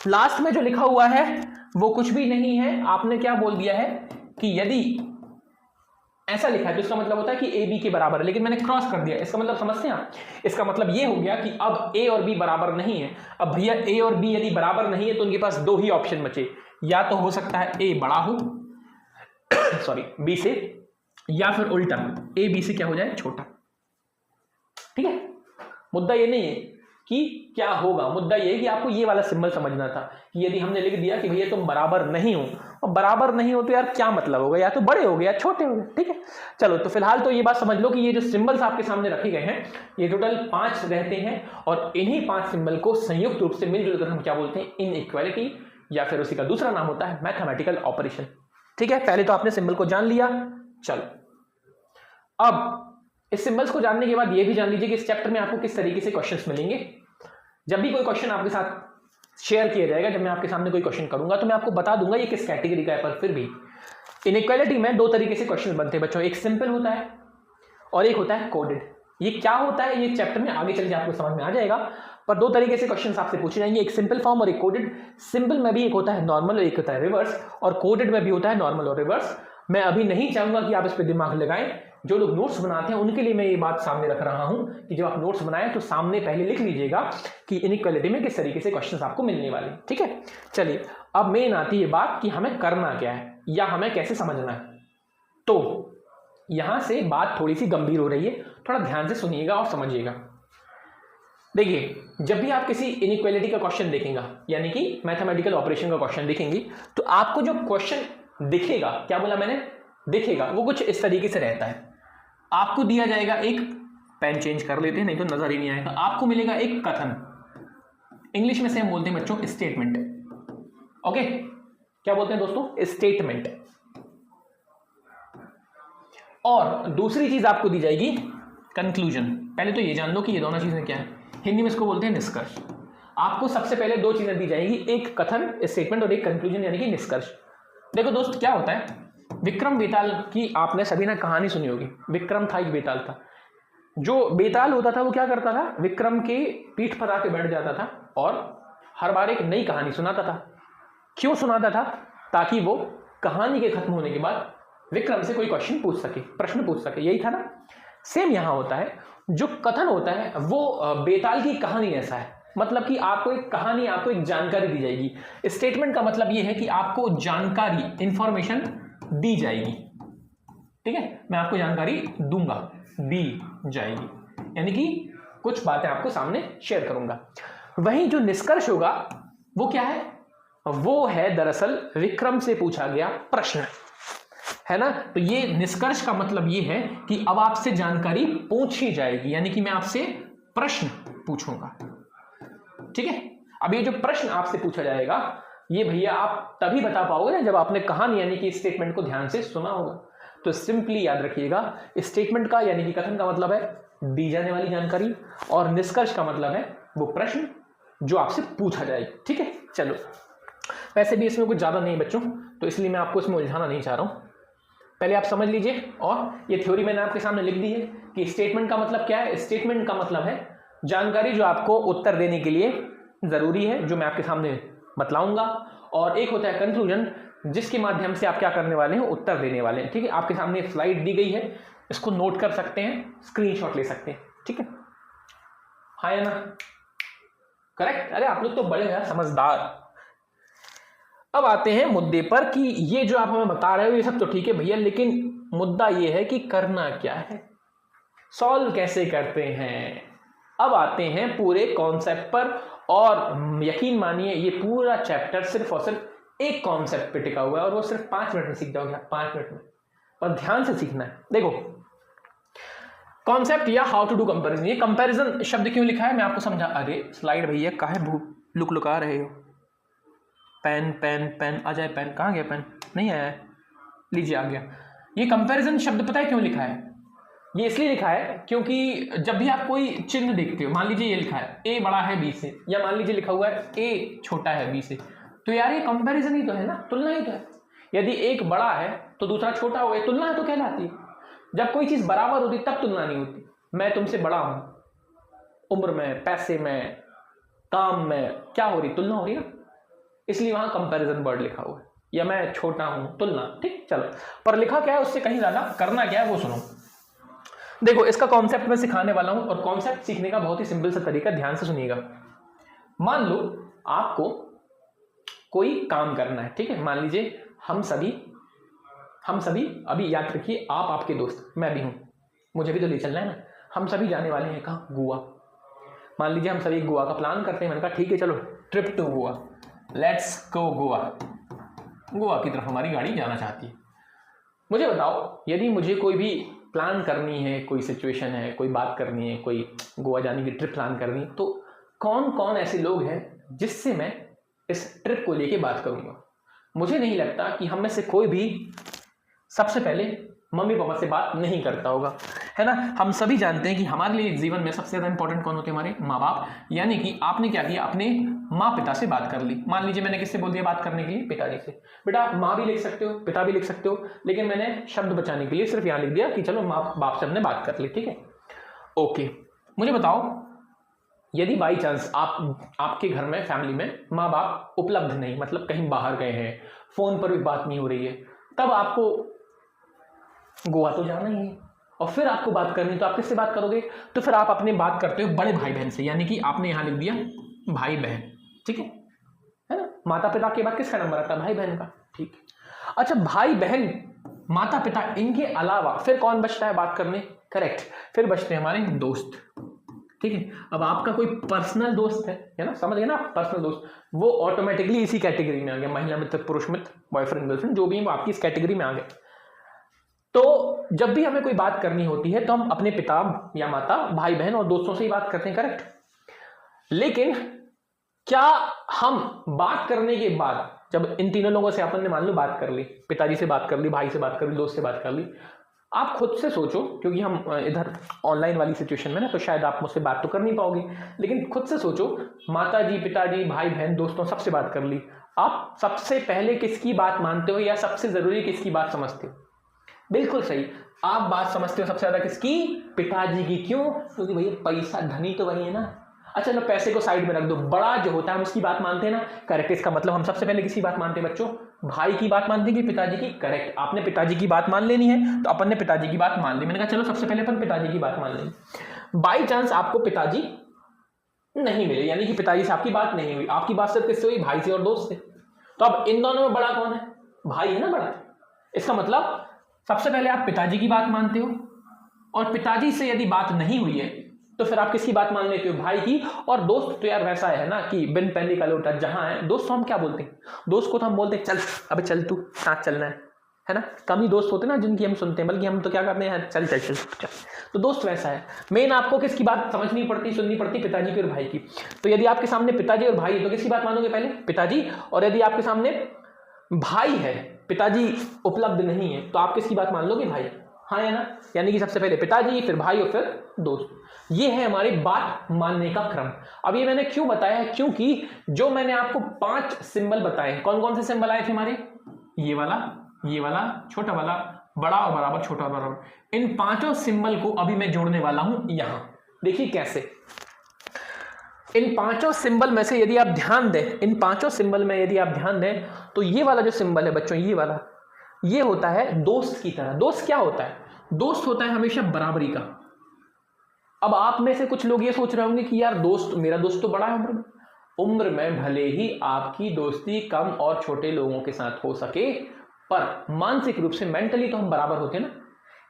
लास्ट में जो लिखा हुआ है वो कुछ भी नहीं है। आपने क्या बोल दिया है कि यदि ऐसा लिखा है तो इसका मतलब होता है कि ए बी के बराबर है, लेकिन मैंने क्रॉस कर दिया। इसका मतलब समझते हैं आप? इसका मतलब ये हो गया कि अब ए और बी बराबर नहीं है। अब भैया ए और बी यदि बराबर नहीं है तो उनके पास दो ही ऑप्शन बचे, या तो हो सकता है ए बड़ा हो सॉरी बी से, या फिर उल्टा ए बी से क्या हो जाए? छोटा। ठीक है, मुद्दा ये नहीं है कि क्या होगा, मुद्दा ये है कि आपको ये वाला सिंबल समझना था कि यदि हमने लिख दिया कि भैया तुम बराबर नहीं हो, और बराबर नहीं हो तो यार क्या मतलब होगा? या तो बड़े हो गए या छोटे हो गए। ठीक है, चलो तो फिलहाल तो ये बात समझ लो कि ये जो सिंबल्स आपके सामने रखे गए हैं ये टोटल 5 रहते हैं, और इन्हीं 5 सिंबल को संयुक्त रूप से मिलजुल कर हम क्या बोलते हैं? इनइक्वालिटी, या फिर उसी का दूसरा नाम होता है मैथमेटिकल ऑपरेशन। ठीक है, पहले तो आपने सिंबल को जान लिया। चलो अब इस सिंबल्स को जानने के बाद ये भी जान लीजिए कि इस चैप्टर में आपको किस तरीके से क्वेश्चंस मिलेंगे। जब भी कोई क्वेश्चन आपके साथ शेयर किया जाएगा, जब मैं आपके सामने कोई क्वेश्चन करूंगा तो मैं आपको बता दूंगा ये किस कैटेगरी का है। पर फिर भी इनइक्वालिटी में 2 तरीके से क्वेश्चन बनते हैं बच्चों, एक सिंपल होता है और एक होता है कोडेड। ये क्या होता है ये चैप्टर में आगे चल के आपको समझ में आ जाएगा, पर 2 तरीके से क्वेश्चन आपसे पूछे जाएंगे, एक सिंपल फॉर्म और एक कोडेड। सिंपल में भी एक होता है नॉर्मल और एक होता है रिवर्स, और कोडेड में भी होता है नॉर्मल और रिवर्स। मैं अभी नहीं चाहूंगा कि आप इस पर दिमाग लगाएं। जो लोग नोट्स बनाते हैं उनके लिए मैं ये बात सामने रख रहा हूं कि जब आप नोट्स बनाएं तो सामने पहले लिख लीजिएगा कि इनइक्वालिटी में किस तरीके से क्वेश्चंस आपको मिलने वाले। ठीक है, चलिए अब मेन आती है बात कि हमें करना क्या है या हमें कैसे समझना है। तो यहां से बात थोड़ी सी गंभीर हो रही है, थोड़ा ध्यान से सुनिएगा और समझिएगा। देखिए, जब भी आप किसी इनइक्वालिटी का क्वेश्चन देखेंगे, यानी कि मैथमेटिकल ऑपरेशन का क्वेश्चन देखेंगे, तो आपको जो क्वेश्चन दिखेगा, क्या बोला मैंने? दिखेगा, वो कुछ इस तरीके से रहता है। आपको दिया जाएगा एक, पेन चेंज कर लेते हैं नहीं तो नजर ही नहीं आएगा, आपको मिलेगा एक कथन, इंग्लिश में से हम बोलते हैं बच्चों स्टेटमेंट। ओके, क्या बोलते हैं दोस्तों? स्टेटमेंट। और दूसरी चीज आपको दी जाएगी कंक्लूजन। पहले तो ये जान लो कि ये दोनों चीजें क्या है, हिंदी में इसको बोलते हैं निष्कर्ष। आपको सबसे पहले 2 चीजें दी जाएंगी, एक कथन स्टेटमेंट और एक कंक्लूजन यानी कि निष्कर्ष। देखो दोस्त, क्या होता है, विक्रम बेताल की आपने सभी ने कहानी सुनी होगी। विक्रम था, एक बेताल था। जो बेताल होता था वो क्या करता था? विक्रम के पीठ पर आके बैठ जाता था और हर बार एक नई कहानी सुनाता था। क्यों सुनाता था? ताकि वो कहानी के खत्म होने के बाद विक्रम से कोई क्वेश्चन पूछ सके, प्रश्न पूछ सके। यही था ना? सेम यहां होता है, जो कथन होता है वो बेताल की कहानी ऐसा है, मतलब कि आपको एक कहानी, आपको एक जानकारी दी जाएगी। स्टेटमेंट का मतलब यह है कि आपको जानकारी, इंफॉर्मेशन दी जाएगी। ठीक है, मैं आपको जानकारी दूंगा, दी जाएगी, यानी कि कुछ बातें आपको सामने शेयर करूंगा। वहीं जो निष्कर्ष होगा वो क्या है? वो है दरअसल विक्रम से पूछा गया प्रश्न, है ना? तो ये निष्कर्ष का मतलब ये है कि अब आपसे जानकारी पूछी जाएगी, यानी कि मैं आपसे प्रश्न पूछूंगा। ठीक है, अब ये जो प्रश्न आपसे पूछा जाएगा ये भैया आप तभी बता पाओगे ना जब आपने कहानी यानी कि स्टेटमेंट को ध्यान से सुना होगा। तो सिंपली याद रखिएगा, स्टेटमेंट का यानी कि कथन का मतलब है दी जाने वाली जानकारी, और निष्कर्ष का मतलब है वो प्रश्न जो आपसे पूछा जाएगा। ठीक है, चलो वैसे भी इसमें कुछ ज्यादा नहीं बच्चों, तो इसलिए मैं आपको इसमें उलझाना नहीं चाह रहा हूं। पहले आप समझ लीजिए, और ये थ्योरी मैंने आपके सामने लिख दी है कि स्टेटमेंट का मतलब क्या है। स्टेटमेंट का मतलब है जानकारी जो आपको उत्तर देने के लिए जरूरी है, जो मैं आपके सामने बतलाऊंगा। और एक होता है कंक्लूजन, जिसके माध्यम से आप क्या करने वाले हैं? उत्तर देने वाले हैं। ठीक है, आपके सामने एक स्लाइड दी गई है, इसको नोट कर सकते हैं, स्क्रीनशॉट ले सकते हैं। ठीक है, हाँ या ना? करेक्ट। अरे आप लोग तो बड़े हैं, समझदार। अब आते हैं मुद्दे पर कि ये जो आप हमें बता रहे हो ये सब तो ठीक है भैया, लेकिन मुद्दा ये है कि करना क्या है, सॉल्व कैसे करते हैं। अब आते हैं पूरे कॉन्सेप्ट पर, और यकीन मानिए ये पूरा चैप्टर सिर्फ और सिर्फ एक कॉन्सेप्ट पे टिका हुआ है, और वो सिर्फ 5 मिनट में सीख जाओगे आप, 5 मिनट में, और ध्यान से सीखना है। देखो कॉन्सेप्ट या हाउ टू डू कंपैरिजन। ये कंपैरिजन शब्द क्यों लिखा है मैं आपको समझा। अरे स्लाइड भैया काहे लुका रहे हो, पेन पेन पेन आ जाए, पेन कहाँ गया, पेन नहीं आया है, लीजिए आ गया। ये कंपैरिजन शब्द पता है क्यों लिखा है, ये इसलिए लिखा है क्योंकि जब भी आप कोई चिन्ह देखते हो, मान लीजिए ये लिखा है ए बड़ा है बी से, या मान लीजिए लिखा हुआ है ए छोटा है बी से, तो यार ये कंपैरिजन ही तो है ना, तुलना ही तो है। यदि एक बड़ा है तो दूसरा छोटा हो, तुलना है तो कहलाती है। जब कोई चीज बराबर होती तब तुलना नहीं होती। मैं तुमसे बड़ा हूं उम्र में, पैसे में, काम में, क्या हो रही, तुलना हो रही ना, इसलिए वहां कंपैरिजन वर्ड लिखा हुआ है। या मैं छोटा हूं, तुलना, ठीक चलो, पर लिखा क्या है उससे कहीं ज्यादा करना क्या है वो सुनो। देखो इसका कॉन्सेप्ट मैं सिखाने वाला हूं, और कॉन्सेप्ट सीखने का बहुत ही सिंपल सा तरीका, ध्यान से सुनिएगा। मान लो आपको कोई काम करना है, ठीक है, मान लीजिए हम सभी अभी याद रखिए, आप आपके दोस्त, मैं भी हूं, मुझे भी तो ले चलना है ना। हम सभी जाने वाले हैं कहाँ, गोवा। मान लीजिए हम सभी गोवा का प्लान करते हैं। मैंने कहा ठीक है चलो trip to Goa, let's go Goa. Goa की तरफ हमारी गाड़ी जाना चाहती है। मुझे बताओ यदि मुझे कोई भी प्लान करनी है, कोई सिचुएशन है, कोई बात करनी है, कोई गोवा जाने की ट्रिप प्लान करनी है, तो कौन कौन ऐसे लोग हैं जिससे मैं इस ट्रिप को लेके बात करूंगा। मुझे नहीं लगता कि हम में से कोई भी सबसे पहले मम्मी पापा से बात नहीं करता होगा, है ना। हम सभी जानते हैं कि हमारे लिए जीवन में सबसे ज़्यादा इंपॉर्टेंट कौन होते हैं, हमारे माँ बाप। यानी कि आपने क्या किया, अपने माँ पिता से बात कर ली। मान लीजिए मैंने किससे बोल दिया बात करने के लिए, पिताजी से। बेटा माँ भी लिख सकते हो, पिता भी लिख सकते हो, लेकिन मैंने शब्द बचाने के लिए सिर्फ यहाँ लिख दिया कि चलो माँ बाप से हमने बात कर ली, ठीक है, ओके। मुझे बताओ यदि बाई चांस आपके घर में, फैमिली में माँ बाप उपलब्ध नहीं, मतलब कहीं बाहर गए हैं, फोन पर भी बात नहीं हो रही है, तब आपको गोवा तो जाना ही है, और फिर आपको बात करनी, तो आप किससे बात करोगे, तो फिर आप अपने बात करते हो बड़े भाई बहन से। यानी कि आपने यहां लिख दिया भाई बहन, ठीक है ना। माता पिता के बाद किसका नंबर आता है, भाई बहन का, ठीक। अच्छा भाई बहन माता पिता इनके अलावा फिर कौन बचता है बात करने, करेक्ट, फिर बचते हैं हमारे दोस्त, ठीक है। अब आपका कोई पर्सनल दोस्त है ना, समझ गए ना आप, पर्सनल दोस्त, वो ऑटोमेटिकली इसी कैटेगरी में आ गया, महिला मित्र, पुरुष मित्र, बॉयफ्रेंड गर्लफ्रेंड, जो भी है वो आपकी इस कैटेगरी में आ गए। तो जब भी हमें कोई बात करनी होती है तो हम अपने पिता या माता, भाई बहन और दोस्तों से ही बात करते हैं, करेक्ट। लेकिन क्या हम बात करने के बाद, जब इन तीनों लोगों से अपन ने मान लो बात कर ली, पिताजी से बात कर ली, भाई से बात कर ली, दोस्त से बात कर ली, आप खुद से सोचो, क्योंकि हम इधर ऑनलाइन वाली सिचुएशन में ना, तो शायद आप मुझसे बात तो कर नहीं पाओगे, लेकिन खुद से सोचो, माता जी, पिताजी, भाई बहन, दोस्तों सबसे बात कर ली, आप सबसे पहले किसकी बात मानते हो या सबसे जरूरी किसकी बात समझते हो। बिल्कुल सही, आप बात समझते हो सबसे ज्यादा किसकी, पिताजी की। क्यों, क्योंकि भैया पैसा, धनी तो वही है ना। अच्छा लो पैसे को साइड में रख दो, बड़ा जो होता है हम उसकी बात मानते हैं ना, करेक्ट। इसका मतलब हम सबसे पहले किसकी बात मानते हैं बच्चों, भाई की बात मानते हैं कि पिताजी की, करेक्ट। आपने पिताजी की बात मान लेनी है, तो अपन ने पिताजी की बात मान ली। मैंने कहा चलो सबसे पहले अपन पिताजी की बात मान लेंगे। बाई चांस आपको पिताजी नहीं मिले, यानी कि पिताजी से आपकी बात नहीं हुई, आपकी बात सिर्फ किससे हुई, भाई से और दोस्त से। तो अब इन दोनों में बड़ा कौन है, भाई है ना बड़ा। इसका मतलब सबसे पहले आप पिताजी की बात मानते हो, और पिताजी से यदि बात नहीं हुई है तो फिर आप किसकी बात मान लेते हो, भाई की। और दोस्त तो यार वैसा है ना कि बिन पहले का लोटा जहां है। दोस्त को हम क्या बोलते हैं, दोस्त को तो हम बोलते हैं चल अबे चल तू साथ चलना है ना। कम ही दोस्त होते हैं ना जिनकी हम सुनते हैं, बल्कि हम तो क्या करते हैं, चल चल चल चल। तो दोस्त वैसा है। मेन आपको किसकी बात समझनी पड़ती, सुननी पड़ती, पिताजी की और भाई की। तो यदि आपके सामने पिताजी और भाई है तो किसकी बात मानोगे, पहले पिताजी। और यदि आपके सामने भाई है, पिताजी उपलब्ध नहीं है, तो आप किसकी बात मान लोगे, भाई, हाँ या ना। यानी कि सबसे पहले पिताजी, फिर भाई और फिर दोस्त। ये है हमारी बात मानने का क्रम। अब ये मैंने क्यों बताया है, क्योंकि जो मैंने आपको 5 सिंबल बताए, कौन कौन से सिंबल आए थे हमारे, ये वाला, छोटा वाला, बड़ा और बराबर, छोटा और बराबर, इन 5 सिंबल को अभी मैं जोड़ने वाला हूं यहां। देखिए कैसे, इन 5 सिंबल में से यदि आप ध्यान दें, इन 5 सिंबल में यदि आप ध्यान दें, तो ये वाला जो सिंबल है बच्चों, ये वाला, ये होता है दोस्त की तरह। दोस्त क्या होता है, दोस्त होता है हमेशा बराबरी का। अब आप में से कुछ लोग ये सोच रहे होंगे कि यार दोस्त, मेरा दोस्त तो बड़ा है उम्र में, उम्र में भले ही आपकी दोस्ती कम और छोटे लोगों के साथ हो सके, पर मानसिक रूप से मेंटली तो हम बराबर होते हैं ना।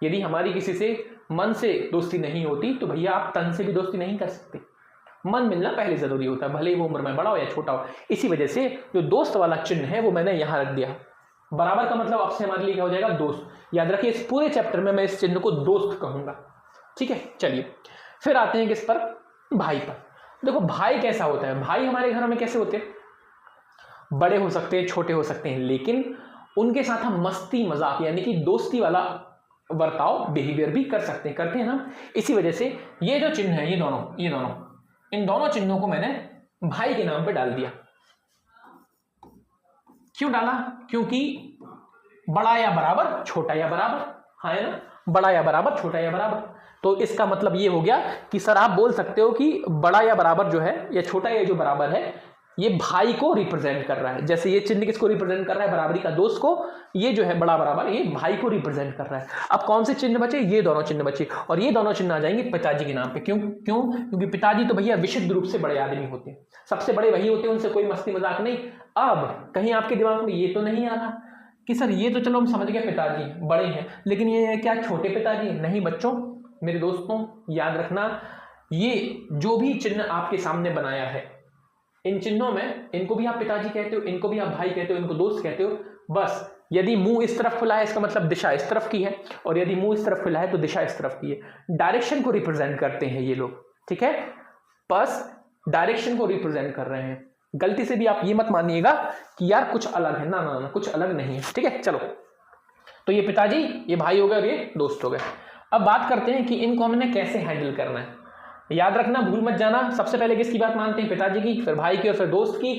यदि हमारी किसी से मन से दोस्ती नहीं होती तो भैया आप तन से भी दोस्ती नहीं कर सकते। मन मिलना पहले जरूरी होता है, भले ही वो उम्र में बड़ा हो या छोटा हो। इसी वजह से जो दोस्त वाला चिन्ह है वो मैंने यहां रख दिया। बराबर का मतलब आपसे हमारे लिए क्या हो जाएगा, दोस्त। याद रखिए इस पूरे चैप्टर में मैं इस चिन्ह को दोस्त कहूंगा, ठीक है। चलिए फिर आते हैं किस पर, भाई पर। देखो भाई कैसा होता है, भाई हमारे घरों में कैसे होते हैं, बड़े हो सकते हैं, छोटे हो सकते हैं, लेकिन उनके साथ हम मस्ती मजाक यानी कि दोस्ती वाला बर्ताव बिहेवियर भी कर सकते हैं, करते हैं ना। इसी वजह से ये जो चिन्ह है, ये दोनों इन दोनों चिन्हों को मैंने भाई के नाम पे डाल दिया। क्यों डाला, क्योंकि बड़ा या बराबर, छोटा या बराबर, हाँ है ना, बड़ा या बराबर, छोटा या बराबर। तो इसका मतलब ये हो गया कि सर आप बोल सकते हो कि बड़ा या बराबर जो है या छोटा या जो बराबर है ये भाई को रिप्रेजेंट कर रहा है। जैसे ये चिन्ह किसको रिप्रेजेंट कर रहा है, बराबरी का दोस्त को, ये जो है बड़ा बराबर ये भाई को रिप्रेजेंट कर रहा है। अब कौन से चिन्ह बचे, ये दोनों चिन्ह बचे, और ये दोनों चिन्ह आ जाएंगे पिताजी के नाम पे। क्योंकि पिताजी तो भैया विशुद्ध रूप से बड़े आदमी होते हैं, सबसे बड़े वही होते हैं, उनसे कोई मस्ती मजाक नहीं। अब कहीं आपके दिमाग में ये तो नहीं आ रहा कि सर ये तो चलो हम समझ गए पिताजी बड़े हैं, लेकिन ये क्या छोटे पिताजी? नहीं बच्चों, मेरे दोस्तों, याद रखना ये जो भी चिन्ह आपके सामने बनाया है, इन चिन्हों में इनको भी आप पिताजी कहते हो, इनको भी आप भाई कहते हो, इनको दोस्त कहते हो। बस यदि मुंह इस तरफ खुला है इसका मतलब दिशा इस तरफ की है, और यदि मुंह इस तरफ खुला है तो दिशा इस तरफ की है। डायरेक्शन को रिप्रेजेंट करते हैं ये लोग, ठीक है, बस डायरेक्शन को रिप्रेजेंट कर रहे हैं। गलती से भी आप ये मत मानिएगा कि यार कुछ अलग है, ना ना ना, कुछ अलग नहीं है, ठीक है। चलो तो ये पिताजी, ये भाई हो गए और ये दोस्त हो गए। अब बात करते हैं कि इनको हमने कैसे हैंडल करना है। याद रखना, भूल मत जाना, सबसे पहले किसकी बात मानते हैं, पिताजी की, फिर भाई की और फिर दोस्त की।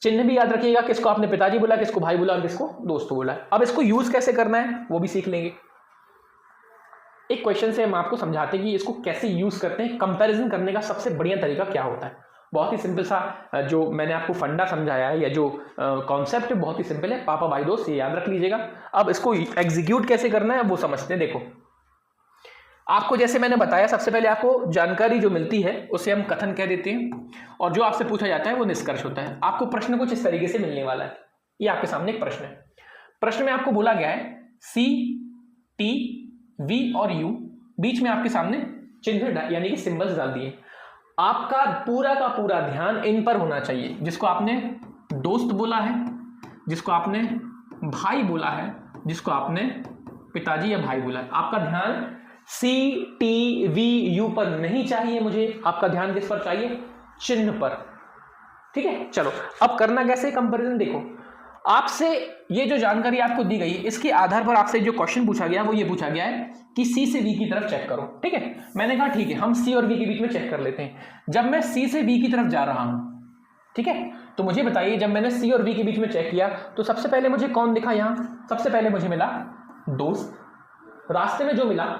चिन्ह भी याद रखिएगा, किसको आपने पिताजी बोला, किसको भाई बोला और किसको दोस्त बोला। अब इसको यूज कैसे करना है वो भी सीख लेंगे। एक क्वेश्चन से हम आपको समझाते हैं कि इसको कैसे यूज करते हैं। कंपैरिजन करने का सबसे बढ़िया तरीका क्या होता है, बहुत ही सिंपल सा जो मैंने आपको फंडा समझाया है या जो कॉन्सेप्ट है बहुत ही सिंपल है, पापा भाई दोस्त, ये याद रख लीजिएगा। अब इसको एग्जीक्यूट कैसे करना है वो समझते हैं। देखो आपको जैसे मैंने बताया, सबसे पहले आपको जानकारी जो मिलती है उसे हम कथन कह देते हैं, और जो आपसे पूछा जाता है वो निष्कर्ष होता है। आपको प्रश्न कुछ इस तरीके से मिलने वाला है। ये आपके सामने एक प्रश्न है। प्रश्न में आपको बोला गया है सी, टी, वी और यू, बीच में आपके सामने चिन्ह यानी कि सिंबल्स डाल दिए। आपका पूरा का पूरा ध्यान इन पर होना चाहिए। जिसको आपने दोस्त बोला है, जिसको आपने भाई बोला है, जिसको आपने पिताजी या भाई बोला है, आपका ध्यान सी, टी, वी, यू पर नहीं चाहिए मुझे। आपका ध्यान किस पर चाहिए, चिन्ह पर, ठीक है। चलो अब करना कैसे कंपैरिजन, देखो आपसे ये जो जानकारी आपको दी गई इसके आधार पर आपसे जो क्वेश्चन पूछा गया वो ये पूछा गया है कि सी से वी की तरफ चेक करो, ठीक है। मैंने कहा ठीक है, हम सी और वी के बीच में चेक कर लेते हैं। जब मैं सी से वी की तरफ जा रहा हूं, ठीक है, तो मुझे बताइए जब मैंने सी और वी के बीच में चेक किया तो सबसे पहले मुझे कौन दिखा, यहां सबसे पहले मुझे मिला दोस्त। रास्ते में जो मिला,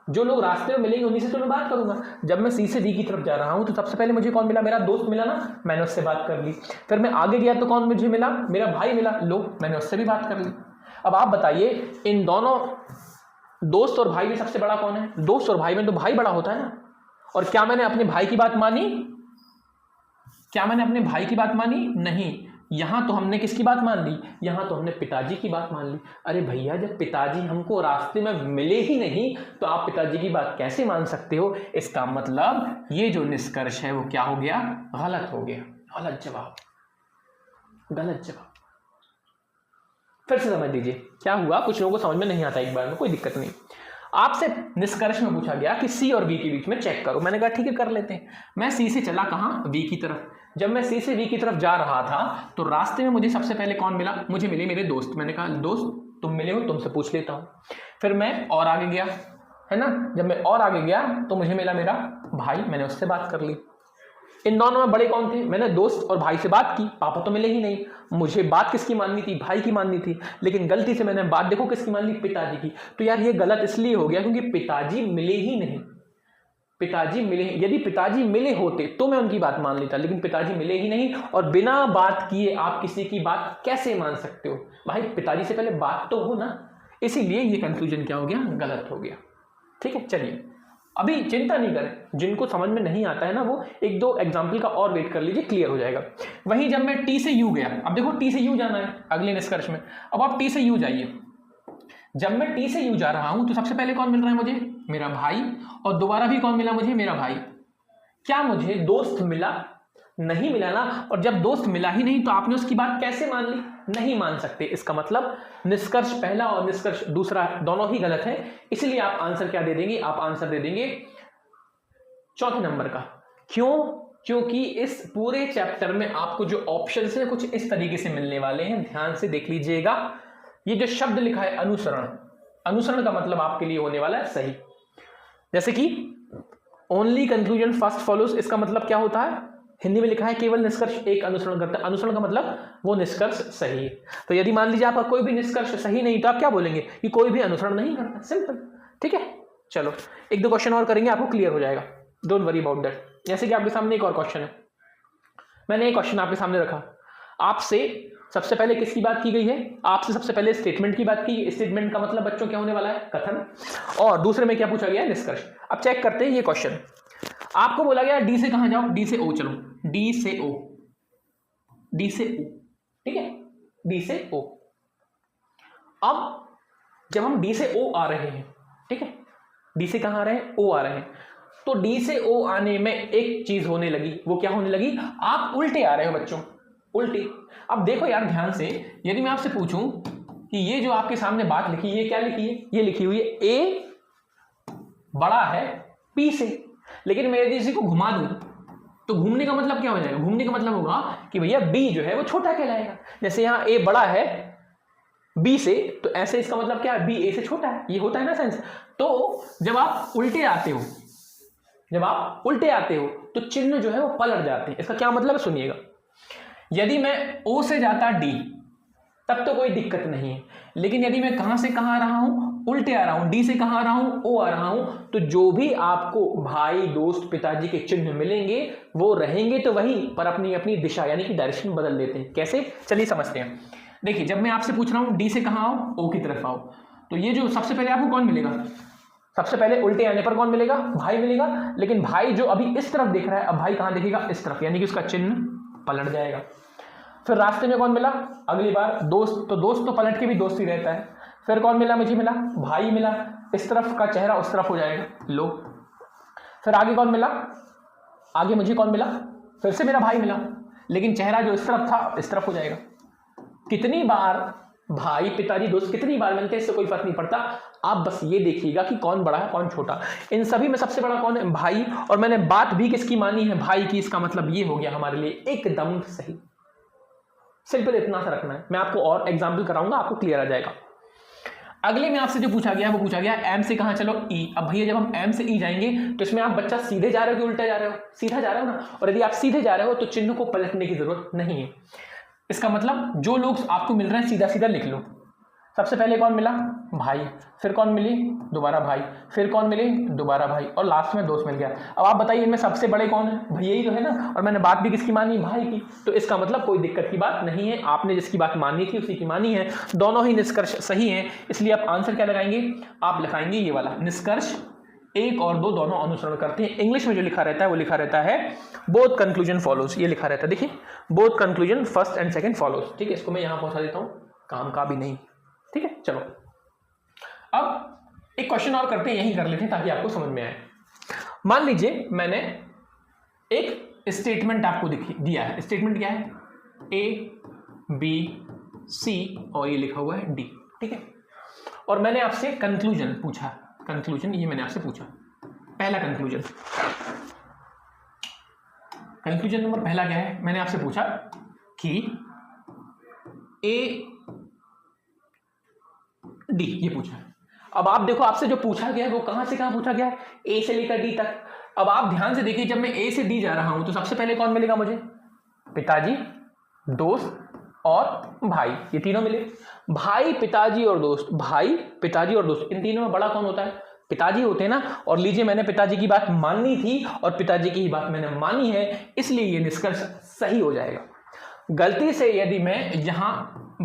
जो लोग रास्ते में मिलेंगे उन्हीं से तो मैं बात करूंगा। जब मैं सी से वी की तरफ जा रहा हूं तो सबसे पहले मुझे कौन मिला, मेरा दोस्त मिला ना, मैंने उससे बात कर ली। फिर मैं आगे गया तो कौन मुझे मिला, मेरा भाई मिला, लो मैंने उससे भी बात कर ली। अब आप बताइए इन दोनों दोस्त और भाई में सबसे बड़ा कौन है, दोस्त और भाई में तो भाई बड़ा होता है ना। और क्या मैंने अपने भाई की बात मानी, क्या मैंने अपने भाई की बात मानी, नहीं। यहां तो हमने किसकी बात मान ली, यहां तो हमने पिताजी की बात मान ली। अरे भैया जब पिताजी हमको रास्ते में मिले ही नहीं तो आप पिताजी की बात कैसे मान सकते हो। इसका मतलब ये जो निष्कर्ष है वो क्या हो गया, गलत हो गया। गलत जवाब, गलत जवाब। फिर से समझ लीजिए क्या हुआ, कुछ लोगों को समझ में नहीं आता एक बार में, कोई दिक्कत नहीं। आपसे निष्कर्ष में पूछा गया कि सी और वी के बीच में चेक करो। मैंने कहा ठीक है कर लेते हैं। मैं सी से चला कहां, वी की तरफ। जब मैं सी से वी की तरफ जा रहा था तो रास्ते में मुझे सबसे पहले कौन मिला, मुझे मिले मेरे दोस्त। मैंने कहा दोस्त तुम मिले हो, तुमसे पूछ लेता हूं। फिर मैं और आगे गया, है ना, जब मैं और आगे गया तो मुझे मिला मेरा भाई, मैंने उससे बात कर ली। इन दोनों में बड़े कौन थे, मैंने दोस्त और भाई से बात की, पापा तो मिले ही नहीं। मुझे बात किसकी माननी थी, भाई की माननी थी, लेकिन गलती से मैंने बात देखो किसकी मान ली, पिताजी की। तो यार ये गलत इसलिए हो गया क्योंकि पिताजी मिले ही नहीं। पिताजी मिले, यदि पिताजी मिले होते तो मैं उनकी बात मान लेता, लेकिन पिताजी मिले ही नहीं। और बिना बात किए आप किसी की बात कैसे मान सकते हो भाई, पिताजी से पहले बात तो हो ना। इसीलिए ये कंक्लूजन क्या हो गया, गलत हो गया, ठीक है। चलिए अभी चिंता नहीं करें, जिनको समझ में नहीं आता है ना वो एक दो एग्जाम्पल का और वेट कर लीजिए, क्लियर हो जाएगा। वहीं जब मैं टी से यू गया, अब देखो टी से यू जाना है अगले निष्कर्ष में, अब आप टी से यू जाइए। जब मैं टी से यू जा रहा हूं तो सबसे पहले कौन मिल रहा है मुझे? मेरा भाई, और दोबारा भी कौन मिला मुझे? मेरा भाई। क्या मुझे दोस्त मिला? नहीं मिला ना। और जब दोस्त मिला ही नहीं तो आपने उसकी बात कैसे मान ली? नहीं मान सकते। इसका मतलब निष्कर्ष पहला और निष्कर्ष दूसरा दोनों ही गलत है, इसलिए आप आंसर क्या दे देंगे? आप आंसर दे देंगे चौथे नंबर का। क्यों? क्योंकि इस पूरे चैप्टर में आपको जो ऑप्शन है कुछ इस तरीके से मिलने वाले हैं, ध्यान से देख लीजिएगा। ये जो शब्द लिखा है अनुसरण, अनुसरण का मतलब आपके लिए होने वाला है सही। जैसे कि ओनली कंक्लूजन फर्स्ट फॉलोज, इसका मतलब क्या होता है? हिंदी में लिखा है केवल निष्कर्ष एक अनुसरण करता है। अनुसरण का मतलब वो निष्कर्ष सही है। तो यदि मान लीजिए आपका कोई भी निष्कर्ष सही नहीं तो आप क्या बोलेंगे? कि कोई भी अनुसरण नहीं करता। सिंपल, ठीक है। चलो एक दो क्वेश्चन और करेंगे, आपको क्लियर हो जाएगा, डोंट वरी अबाउट दैट। जैसे कि आपके सामने एक और क्वेश्चन है, मैंने एक क्वेश्चन आपके सामने रखा, आपसे सबसे पहले किसकी बात की गई है? आपसे सबसे पहले स्टेटमेंट की बात की। स्टेटमेंट का मतलब बच्चों क्या होने वाला है? कथन। और दूसरे में क्या पूछा गया है? निष्कर्ष। अब चेक करते हैं ये क्वेश्चन। आपको बोला गया डी से कहां जाओ? डी से ओ चलो, डी से ओ, डी से ओ, ठीक है, डी से ओ। अब जब हम डी से ओ आ रहे हैं, ठीक है, डी से कहां आ रहे हैं? ओ आ रहे हैं, तो डी से ओ आने में एक चीज होने लगी, वो क्या होने लगी? आप उल्टे आ रहे हो बच्चों, उल्टे। अब देखो यार ध्यान से, यदि मैं आपसे पूछूं कि ये जो आपके सामने बात लिखी है, ये क्या लिखी है? ये लिखी हुई है ए बड़ा है पी से, लेकिन मैं यदि इसी को घुमा दूं तो घूमने का मतलब क्या हो जाएगा? घूमने का मतलब होगा कि भैया बी जो है वो छोटा कहलाएगा। जैसे यहां ए बड़ा है बी से, तो ऐसे इसका मतलब क्या है? बी ए से छोटा है, ये होता है ना सेंस। तो जब आप उल्टे आते हो, जब आप उल्टे आते हो तो चिन्ह जो है वो पलट जाते हैं। इसका क्या मतलब है? सुनिएगा, यदि मैं ओ से जाता डी तब तो कोई दिक्कत नहीं है, लेकिन यदि मैं कहां से कहां आ रहा हूं? उल्टे आ रहा हूं, डी से कहां आ रहा हूं? ओ आ रहा हूं, तो जो भी आपको भाई, दोस्त, पिताजी के चिन्ह मिलेंगे वो रहेंगे तो वही, पर अपनी अपनी दिशा यानी कि डायरेक्शन बदल देते हैं। कैसे? चलिए समझते हैं। देखिए, जब मैं आपसे पूछ रहा हूं डी से कहां आओ? ओ की तरफ आओ, तो ये जो सबसे पहले आपको कौन मिलेगा? सबसे पहले उल्टे आने पर कौन मिलेगा? भाई मिलेगा। लेकिन भाई जो अभी इस तरफ देख रहा है, अब भाई कहां देखेगा? इस तरफ, यानी कि उसका चिन्ह पलट जाएगा। फिर रास्ते में कौन मिला? अगली बार दोस्त, तो दोस्त तो पलट के भी दोस्त ही रहता है। फिर कौन मिला? मुझे मिला भाई मिला, इस तरफ का चेहरा उस तरफ हो जाएगा, लो। फिर आगे कौन मिला? आगे मुझे कौन मिला? फिर से मेरा भाई मिला, लेकिन चेहरा जो इस तरफ था इस तरफ हो जाएगा। कितनी बार भाई, पिताजी, दोस्त कितनी बार मिलते हैं इससे कोई फर्क नहीं पड़ता। आप बस ये देखिएगा कि कौन बड़ा है कौन छोटा। इन सभी में सबसे बड़ा कौन है? भाई। और मैंने बात भी किसकी मानी है? भाई की। इसका मतलब ये हो गया हमारे लिए एकदम सही। सिंपल इतना सा रखना है। मैं आपको और एग्जाम्पल कराऊंगा, आपको क्लियर आ जाएगा। अगले में आपसे जो पूछा गया वो पूछा गया एम से कहां चलो? ई। अब भैया जब हम एम से ई जाएंगे तो इसमें आप बच्चा सीधे जा रहे हो कि उल्टा जा रहे हो? सीधा जा रहे हो ना। और यदि आप सीधे जा रहे हो तो चिन्ह को पलटने की जरूरत नहीं है। इसका मतलब जो लोग आपको मिल रहे हैं सीधा सीधा लिख लो। सबसे पहले कौन मिला? भाई। फिर कौन मिली? दोबारा भाई। फिर कौन मिले? दोबारा भाई। और लास्ट में दोस्त मिल गया। अब आप बताइए इनमें सबसे बड़े कौन है? भैया ही तो है ना। और मैंने बात भी किसकी मानी? भाई की। तो इसका मतलब कोई दिक्कत की बात नहीं है, आपने जिसकी बात माननी थी उसी की मानी है। दोनों ही निष्कर्ष सही हैं, इसलिए आप आंसर क्या लगाएंगे? आप लिखाएंगे ये वाला निष्कर्ष 1 और 2 दोनों अनुसरण करते हैं। इंग्लिश में जो लिखा रहता है वो लिखा रहता है बोथ कंक्लूजन फॉलोज, ये लिखा रहता है। देखिए, both conclusion first and second follows. ठीक है, इसको मैं यहां पहुंचा देता हूं, काम का भी नहीं। ठीक है, चलो अब एक क्वेश्चन और करते हैं, यही कर लेते हैं ताकि आपको समझ में आए। मान लीजिए मैंने एक स्टेटमेंट आपको दिया है। स्टेटमेंट क्या है? ए बी सी और ये लिखा हुआ है डी। ठीक है, और मैंने आपसे कंक्लूजन पूछा। कंक्लूजन ये मैंने आपसे पूछा, पहला कंक्लूजन। कंक्लूजन नंबर पहला क्या है? मैंने आपसे पूछा कि ए डी, ये पूछा। अब आप देखो, आपसे जो पूछा गया है वो कहां से कहां पूछा गया है? ए से लेकर डी तक। अब आप ध्यान से देखिए, जब मैं ए से डी जा रहा हूं तो सबसे पहले कौन मिलेगा मुझे? पिताजी, दोस्त और भाई, ये तीनों मिले। भाई, पिताजी और दोस्त, भाई, पिताजी और दोस्त, इन तीनों में बड़ा कौन होता है? पिताजी होते हैं ना। और लीजिए, मैंने पिताजी की बात माननी थी और पिताजी की बात मैंने मानी है, इसलिए ये निष्कर्ष सही हो जाएगा। गलती से यदि मैं यहां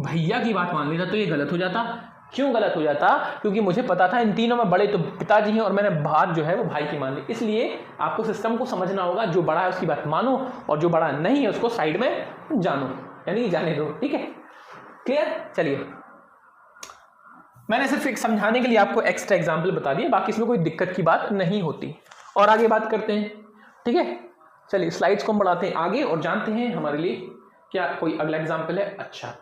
भैया की बात मान लेता तो ये गलत हो जाता। क्यों गलत हो जाता? क्योंकि मुझे पता था इन तीनों में बड़े तो पिताजी हैं और मैंने बात जो है वो भाई की मान ली। इसलिए आपको सिस्टम को समझना होगा, जो बड़ा है उसकी बात मानो और जो बड़ा नहीं है उसको साइड में जानो, यानी जाने दो। ठीक है, क्लियर? चलिए, मैंने सिर्फ एक समझाने के लिए आपको एक्स्ट्रा एग्जाम्पल बता दिया, बाकी इसमें कोई दिक्कत की बात नहीं होती। और आगे बात करते हैं। ठीक है, चलिए स्लाइड्स को हम बढ़ाते हैं आगे और जानते हैं हमारे लिए क्या कोई अगला एग्जाम्पल है। अच्छा,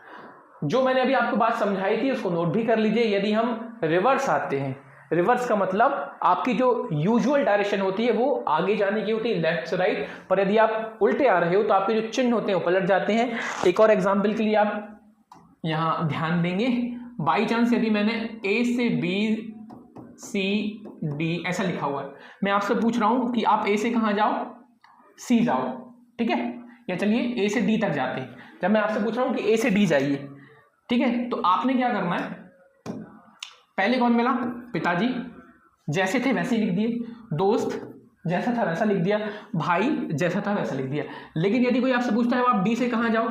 जो मैंने अभी आपको बात समझाई थी उसको नोट भी कर लीजिए। यदि हम रिवर्स आते हैं, रिवर्स का मतलब आपकी जो यूजुअल डायरेक्शन होती है वो आगे जाने की होती है, लेफ्ट से राइट, पर यदि आप उल्टे आ रहे हो तो आपके जो चिन्ह होते हैं वो पलट जाते हैं। एक और एग्जाम्पल के लिए आप यहाँ ध्यान देंगे, बाई चांस यदि मैंने ए से बी सी डी ऐसा लिखा हुआ है, मैं आपसे पूछ रहा हूँ कि आप ए से कहाँ जाओ, सी जाओ। ठीक है, या चलिए ए से डी तक जाते हैं। जब मैं आपसे पूछ रहा हूँ कि ए से डी जाइए, ठीक है, तो आपने क्या करना है, पहले कौन मिला? पिताजी, जैसे थे वैसे लिख दिए। दोस्त जैसा था वैसा लिख दिया। भाई जैसा था वैसा लिख दिया। लेकिन यदि कोई आपसे पूछता है आप डी से कहाँ जाओ,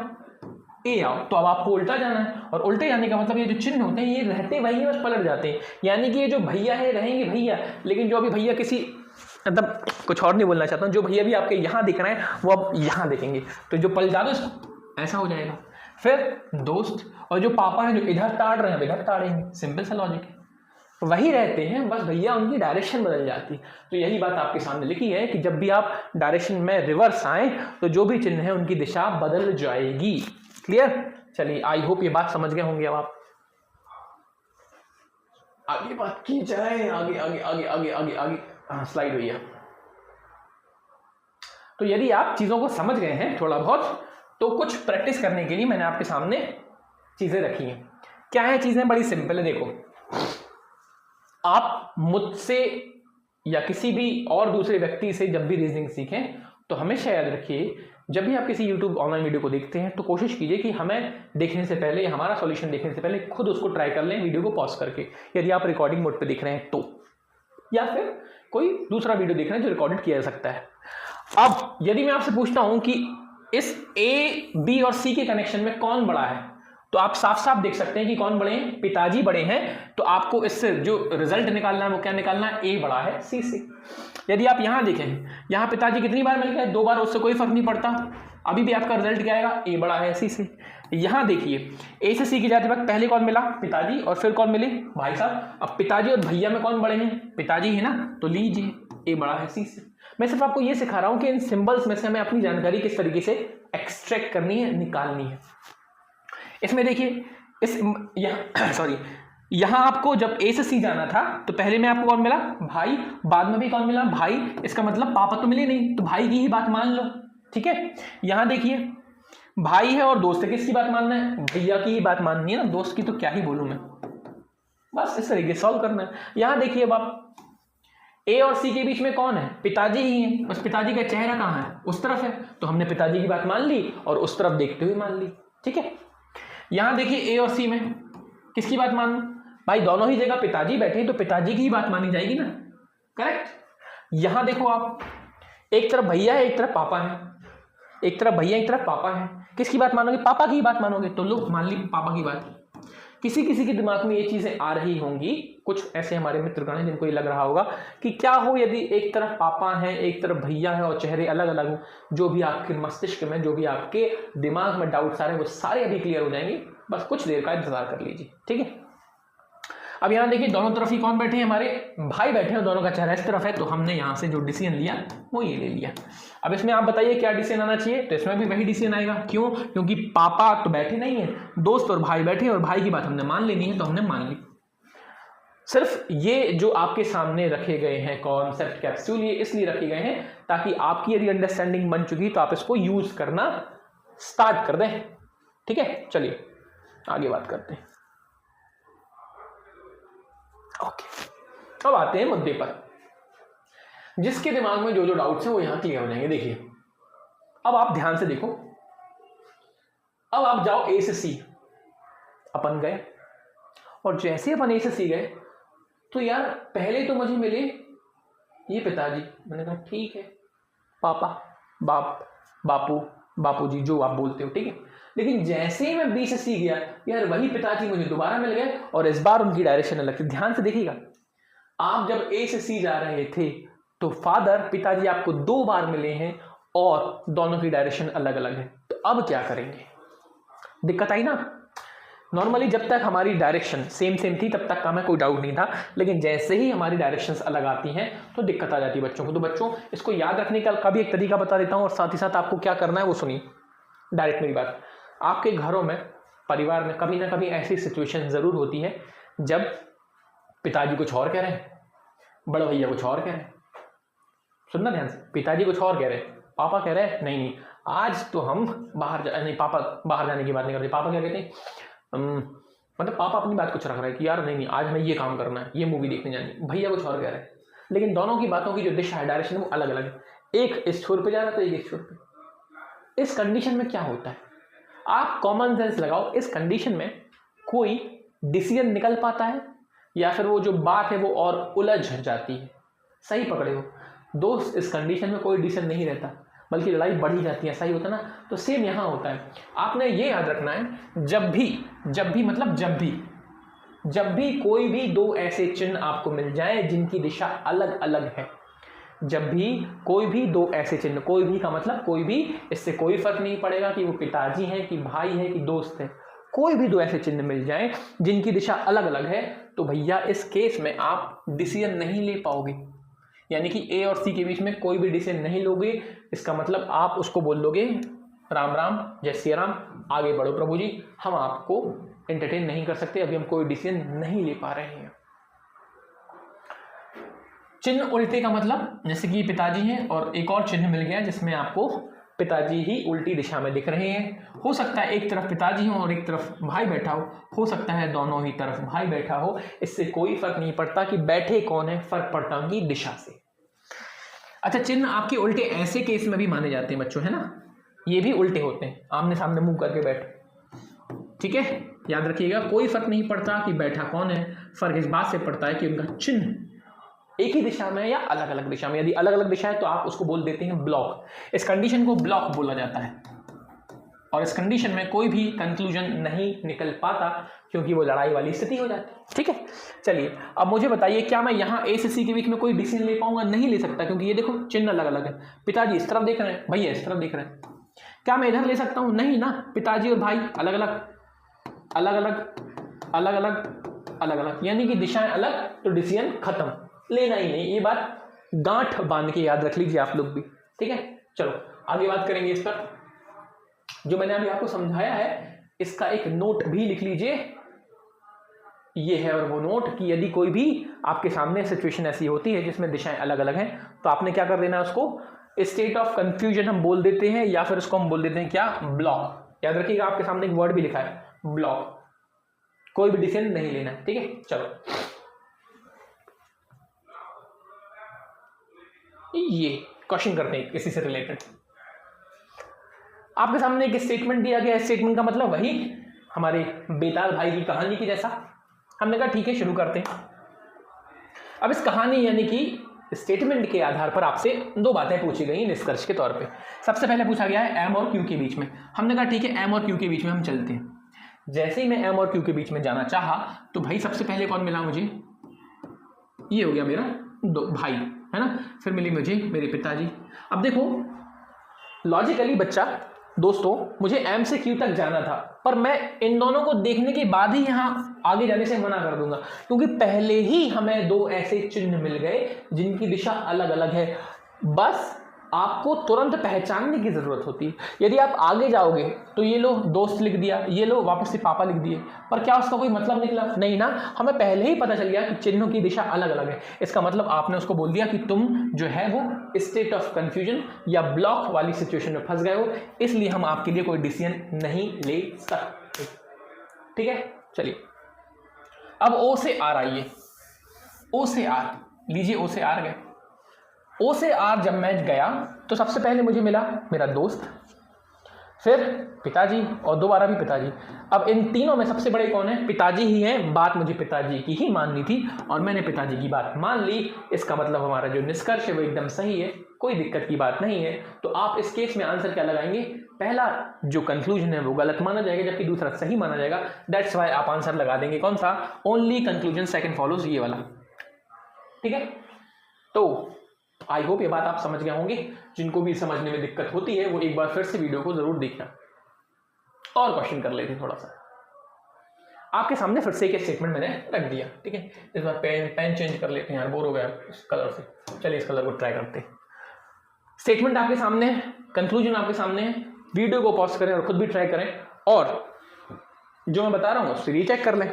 ए आओ, तो अब आपको उल्टा जाना है। और उल्टे जाने का मतलब ये जो चिन्ह होते हैं ये रहते वही है, बस पलट जाते हैं। यानी कि ये जो भैया है रहेंगे भैया, लेकिन जो अभी भैया किसी मतलब कुछ और नहीं बोलना चाहता हूँ, जो भैया भी आपके यहाँ दिख रहे हैं वो अब यहाँ दिखेंगे, तो जो पलट जाओ इसको ऐसा हो जाएगा। फिर दोस्त, और जो पापा हैं जो इधर ताड़ रहे हैं इधर ताड़ेंगे। सिंपल सा लॉजिक है, वही रहते हैं, बस भैया उनकी डायरेक्शन बदल जाती है। तो यही बात आपके सामने लिखी है कि जब भी आप डायरेक्शन में रिवर्स आए तो जो भी चिन्ह है उनकी दिशा बदल जाएगी। क्लियर? चलिए, आई होप ये बात समझ गए होंगे। अब आप आगे बात की जाए, आगे आगे आगे आगे आगे आगे, हाँ स्लाइड हुई है। तो यदि आप चीजों को समझ गए हैं थोड़ा बहुत, तो कुछ प्रैक्टिस करने के लिए मैंने आपके सामने चीजें रखी हैं। क्या है चीजें? बड़ी सिंपल है। देखो, आप मुझसे या किसी भी और दूसरे व्यक्ति से जब भी रीजनिंग सीखें तो हमेशा याद रखिए, जब भी आप किसी यूट्यूब ऑनलाइन वीडियो को देखते हैं तो कोशिश कीजिए कि हमें देखने से पहले, हमारा सॉल्यूशन देखने से पहले खुद उसको ट्राई कर लें वीडियो को पॉज करके, यदि आप रिकॉर्डिंग मोड पे देख रहे हैं तो, या फिर कोई दूसरा वीडियो देख रहे हैं जो रिकॉर्डेड किया जा सकता है। अब यदि मैं आपसे पूछता हूं कि इस ए, बी और सी के कनेक्शन में कौन बड़ा है, तो आप साफ साफ देख सकते हैं कि कौन बड़े हैं, पिताजी बड़े हैं। तो आपको इससे जो रिजल्ट निकालना है वो क्या निकालना है, ए बड़ा है सी से। यदि आप यहां देखें, यहां पिताजी कितनी बार मिल गए, 2 बार, उससे कोई फर्क नहीं पड़ता, अभी भी आपका रिजल्ट क्या आएगा, ए बड़ा है सी से। यहां देखिए, ए से सी की जाते वक्त पहले कौन मिला, पिताजी, और फिर कौन मिले, भाई साहब। अब पिताजी और भैया में कौन बड़े हैं, पिताजी है ना, तो लीजिए ए बड़ा है सी से। मैं सिर्फ आपको ये सिखा रहा हूं कि इन सिंबल्स में से हमें अपनी जानकारी किस तरीके से एक्सट्रैक्ट करनी है, निकालनी है। इसमें देखिए, इस यहां आपको जब ए से सी जाना था तो पहले में आपको कौन मिला, भाई, बाद में भी कौन मिला, भाई। इसका मतलब पापा तो मिले नहीं, तो भाई की ही बात मान लो। ठीक है, यहां देखिए भाई है और दोस्त है, किसकी बात मानना है, भैया की ही बात माननी है ना, दोस्त की तो क्या ही बोलूं मैं। बस इस तरीके से सॉल्व करना है। यहां देखिए, अब आप ए और सी के बीच में कौन है, पिताजी ही है, बस पिताजी का चेहरा कहां है, उस तरफ है, तो हमने पिताजी की बात मान ली और उस तरफ देखते हुए मान ली। ठीक है, यहां देखिए ए और सी में किसकी बात मानू, भाई दोनों ही जगह पिताजी बैठे तो पिताजी की ही बात मानी जाएगी ना, करेक्ट। यहां देखो आप, एक तरफ भैया है एक तरफ पापा है, एक तरफ भैया एक तरफ पापा है, किसकी बात मानोगे, पापा की बात मानोगे, तो लो मान ली पापा की बात। किसी किसी के दिमाग में ये चीजें आ रही होंगी, कुछ ऐसे हमारे मित्रगण हैं जिनको ये लग रहा होगा कि क्या हो यदि एक तरफ पापा है एक तरफ भैया है और चेहरे अलग अलग हो। जो भी आपके मस्तिष्क में, जो भी आपके दिमाग में डाउट्स आ रहे हैं वो सारे अभी क्लियर हो जाएंगे, बस कुछ देर का इंतजार कर लीजिए। ठीक है, अब यहाँ देखिए दोनों तरफ ही कौन बैठे हैं, हमारे भाई बैठे हैं, दोनों का चेहरा इस तरफ है, तो हमने यहाँ से जो डिसीजन लिया वो ये ले लिया। अब इसमें आप बताइए क्या डिसीजन आना चाहिए, तो इसमें भी वही डिसीजन आएगा। क्यों? क्योंकि पापा तो बैठे नहीं है, दोस्त और भाई बैठे, और भाई की बात हमने मान लेनी है तो हमने मान ली। सिर्फ ये जो आपके सामने रखे गए हैं कॉन्सेप्ट कैप्सूल, ये इसलिए रखे गए हैं ताकि आपकी यदि अंडरस्टैंडिंग बन चुकी तो आप इसको यूज करना स्टार्ट कर दें। ठीक है, चलिए आगे बात करते हैं। ओके, अब आते हैं मुद्दे पर, जिसके दिमाग में जो जो डाउट्स हैं वो यहां क्लियर हो जाएंगे। देखिए, अब आप ध्यान से देखो, अब आप जाओ ए से सी, अपन गए, और जैसे अपन ए से सी गए तो यार पहले तो मुझे मिले ये पिताजी, मैंने कहा ठीक है, पापा, बाप, बापू, बापूजी, जो आप बोलते हो, ठीक है। लेकिन जैसे ही मैं बी से सी गया, यार वही पिताजी मुझे दोबारा मिल गए और इस बार उनकी डायरेक्शन अलग थी। ध्यान से देखिएगा, आप जब ए से सी जा रहे थे तो फादर पिताजी आपको 2 बार मिले हैं और दोनों की डायरेक्शन अलग अलग है। तो अब क्या करेंगे? दिक्कत आई ना। नॉर्मली जब तक हमारी डायरेक्शन सेम थी तब तक का हमें कोई डाउट नहीं था, लेकिन जैसे ही हमारी डायरेक्शंस अलग आती हैं तो दिक्कत आ जाती है बच्चों को। तो बच्चों इसको याद रखने का भी एक तरीका बता देता हूं और साथ ही साथ आपको क्या करना है वो सुनिए। डायरेक्ट मेरी बात, आपके घरों में, परिवार में कभी ना कभी ऐसी सिचुएशन जरूर होती है जब पिताजी कुछ और कह रहे हैं, बड़े भैया कुछ और कह रहे हैं। सुनना ध्यान से, पिताजी कुछ और कह रहे हैं, पापा कह रहे हैं नहीं आज तो हम नहीं, पापा बाहर जाने की बात नहीं करते। पापा क्या कहते हैं, मतलब पापा अपनी बात कुछ रख रहे हैं कि यार नहीं आज हमें ये काम करना है, ये मूवी देखने जानी है। भैया कुछ और कह रहे हैं, लेकिन दोनों की बातों की जो दिशा है, डायरेक्शन, वो अलग अलग है। एक इस छोर पे जा रहा है तो एक इस छोर पे। इस कंडीशन में क्या होता है, आप कॉमन सेंस लगाओ, इस कंडीशन में कोई डिसीजन निकल पाता है या फिर वो जो बात है वो और उलझ जाती है। सही पकड़े हो दोस्त, इस कंडीशन में कोई डिसीजन नहीं रहता बल्कि लड़ाई बढ़ी जाती है। सही होता ना। तो सेम यहाँ होता है। आपने ये याद रखना है, जब भी कोई भी 2 ऐसे चिन्ह आपको मिल जाए जिनकी दिशा अलग अलग है, जब भी कोई भी 2 ऐसे चिन्ह, कोई भी का मतलब कोई भी, इससे कोई फर्क नहीं पड़ेगा कि वो पिताजी है कि भाई है कि दोस्त है, कोई भी 2 ऐसे चिन्ह मिल जाएं जिनकी दिशा अलग अलग है, तो भैया इस केस में आप डिसीजन नहीं ले पाओगे। यानी कि ए और सी के बीच में कोई भी डिसीजन नहीं लोगे। इसका मतलब आप उसको बोल लोगे राम राम, जय श्री राम, आगे बढ़ो प्रभु जी, हम आपको एंटरटेन नहीं कर सकते, अभी हम कोई डिसीजन नहीं ले पा रहे हैं। चिन्ह उल्टे का मतलब, जैसे कि पिताजी हैं और एक और चिन्ह मिल गया जिसमें आपको पिताजी ही उल्टी दिशा में दिख रहे हैं। हो सकता है एक तरफ पिताजी हो और एक तरफ भाई बैठा हो सकता है दोनों ही तरफ भाई बैठा हो, इससे कोई फर्क नहीं पड़ता कि बैठे कौन है, फर्क पड़ता उनकी दिशा से। अच्छा, चिन्ह आपके उल्टे ऐसे केस में भी माने जाते हैं बच्चों, है ना, ये भी उल्टे होते हैं, आमने सामने मुंह करके बैठे। ठीक है, याद रखिएगा, कोई फर्क नहीं पड़ता कि बैठा कौन है, फर्क इस बात से पड़ता है कि उनका चिन्ह एक ही दिशा में या अलग अलग दिशा में। यदि अलग अलग दिशा है तो आप उसको बोल देते हैं ब्लॉक। इस कंडीशन को ब्लॉक बोला जाता है और इस कंडीशन में कोई भी कंक्लूजन नहीं निकल पाता क्योंकि वो लड़ाई वाली स्थिति हो जाती है। ठीक है, चलिए अब मुझे बताइए, क्या मैं यहाँ ए से सी के बीच में कोई डिसीजन ले पाऊंगा? नहीं ले सकता, क्योंकि ये देखो चिन्ह अलग अलग है। पिताजी इस तरफ देख रहे हैं, भैया इस तरफ देख रहे हैं। क्या मैं इधर ले सकता हूँ? नहीं ना, पिताजी और भाई अलग अलग अलग अलग अलग अलग अलग अलग, यानी कि दिशाएं अलग, तो डिसीजन खत्म, लेना ही नहीं। ये बात गांठ बांध के याद रख लीजिए आप लोग भी। ठीक है, चलो आगे बात करेंगे इस पर। जो मैंने अभी आपको समझाया है इसका एक नोट भी लिख लीजिए। ये है और वो नोट कि यदि कोई भी आपके सामने सिचुएशन ऐसी होती है जिसमें दिशाएं अलग अलग हैं, तो आपने क्या कर देना है, उसको स्टेट ऑफ कंफ्यूजन हम बोल देते हैं, या फिर उसको हम बोल देते हैं क्या, ब्लॉक। याद रखिएगा, आपके सामने एक वर्ड भी लिखा है ब्लॉक। कोई भी डिसीजन नहीं लेना है। ठीक है, चलो ये क्वेश्चन करते हैं इसी से रिलेटेड। आपके सामने एक स्टेटमेंट दिया गया है, स्टेटमेंट का मतलब वही हमारे बेताल भाई की कहानी की जैसा। हमने कहा ठीक है शुरू करते हैं। अब इस कहानी यानी कि स्टेटमेंट के आधार पर आपसे 2 बातें पूछी गई निष्कर्ष के तौर पे। सबसे पहले पूछा गया है एम और क्यू के बीच में। हमने कहा ठीक है एम और क्यू के बीच में हम चलते हैं। जैसे ही मैं एम और क्यू के बीच में जाना चाहा तो भाई सबसे पहले कौन मिला मुझे, ये हो गया मेरा 2 भाई, है ना। फिर मिली मुझे मेरे पिताजी। अब देखो लॉजिकली बच्चा दोस्तों, मुझे एम से क्यू तक जाना था, पर मैं इन दोनों को देखने के बाद ही यहाँ आगे जाने से मना कर दूंगा, क्योंकि पहले ही हमें 2 ऐसे चिन्ह मिल गए जिनकी दिशा अलग अलग है। बस आपको तुरंत पहचानने की जरूरत होती है। यदि आप आगे जाओगे तो ये लो दोस्त लिख दिया, ये लो वापस से पापा लिख दिए, पर क्या उसका कोई मतलब निकला? नहीं ना, हमें पहले ही पता चल गया कि चिन्हों की दिशा अलग अलग है। इसका मतलब आपने उसको बोल दिया कि तुम जो है वो स्टेट ऑफ कंफ्यूजन या ब्लॉक वाली सिचुएशन में फंस गए हो, इसलिए हम आपके लिए कोई डिसीजन नहीं ले सकते। ठीक है, चलिए अब ओ से आर आइए। ओ से आर लीजिए, ओ से आर गए। ओ से आर जब मैं गया तो सबसे पहले मुझे मिला मेरा दोस्त, फिर पिताजी और दोबारा भी पिताजी। अब इन तीनों में सबसे बड़े कौन है? पिताजी ही हैं। बात मुझे पिताजी की ही माननी थी और मैंने पिताजी की बात मान ली। इसका मतलब हमारा जो निष्कर्ष है वो एकदम सही है, कोई दिक्कत की बात नहीं है। तो आप इस केस में आंसर क्या लगाएंगे? पहला जो कंक्लूजन है वो गलत माना जाएगा जबकि दूसरा सही माना जाएगा। दैट्स वाई आप आंसर लगा देंगे कौन सा, ओनली कंक्लूजन सेकंड फॉलोज, ये वाला। ठीक है, तो आई होप ये बात आप समझ गए होंगे। जिनको भी समझने में दिक्कत होती है वो एक बार फिर से वीडियो को जरूर देखना। और क्वेश्चन कर लेते हैं थोड़ा सा। आपके सामने फिर से एक स्टेटमेंट मैंने रख दिया। ठीक है, इस बार पेन चेंज कर लेते हैं यार, बोर हो गया इस कलर से। चलिए इस कलर को ट्राई करते हैं। स्टेटमेंट आपके सामने है, कंक्लूजन आपके सामने है। वीडियो को पॉज करें और खुद भी ट्राई करें और जो मैं बता रहा हूं उससे रीचेक कर लें।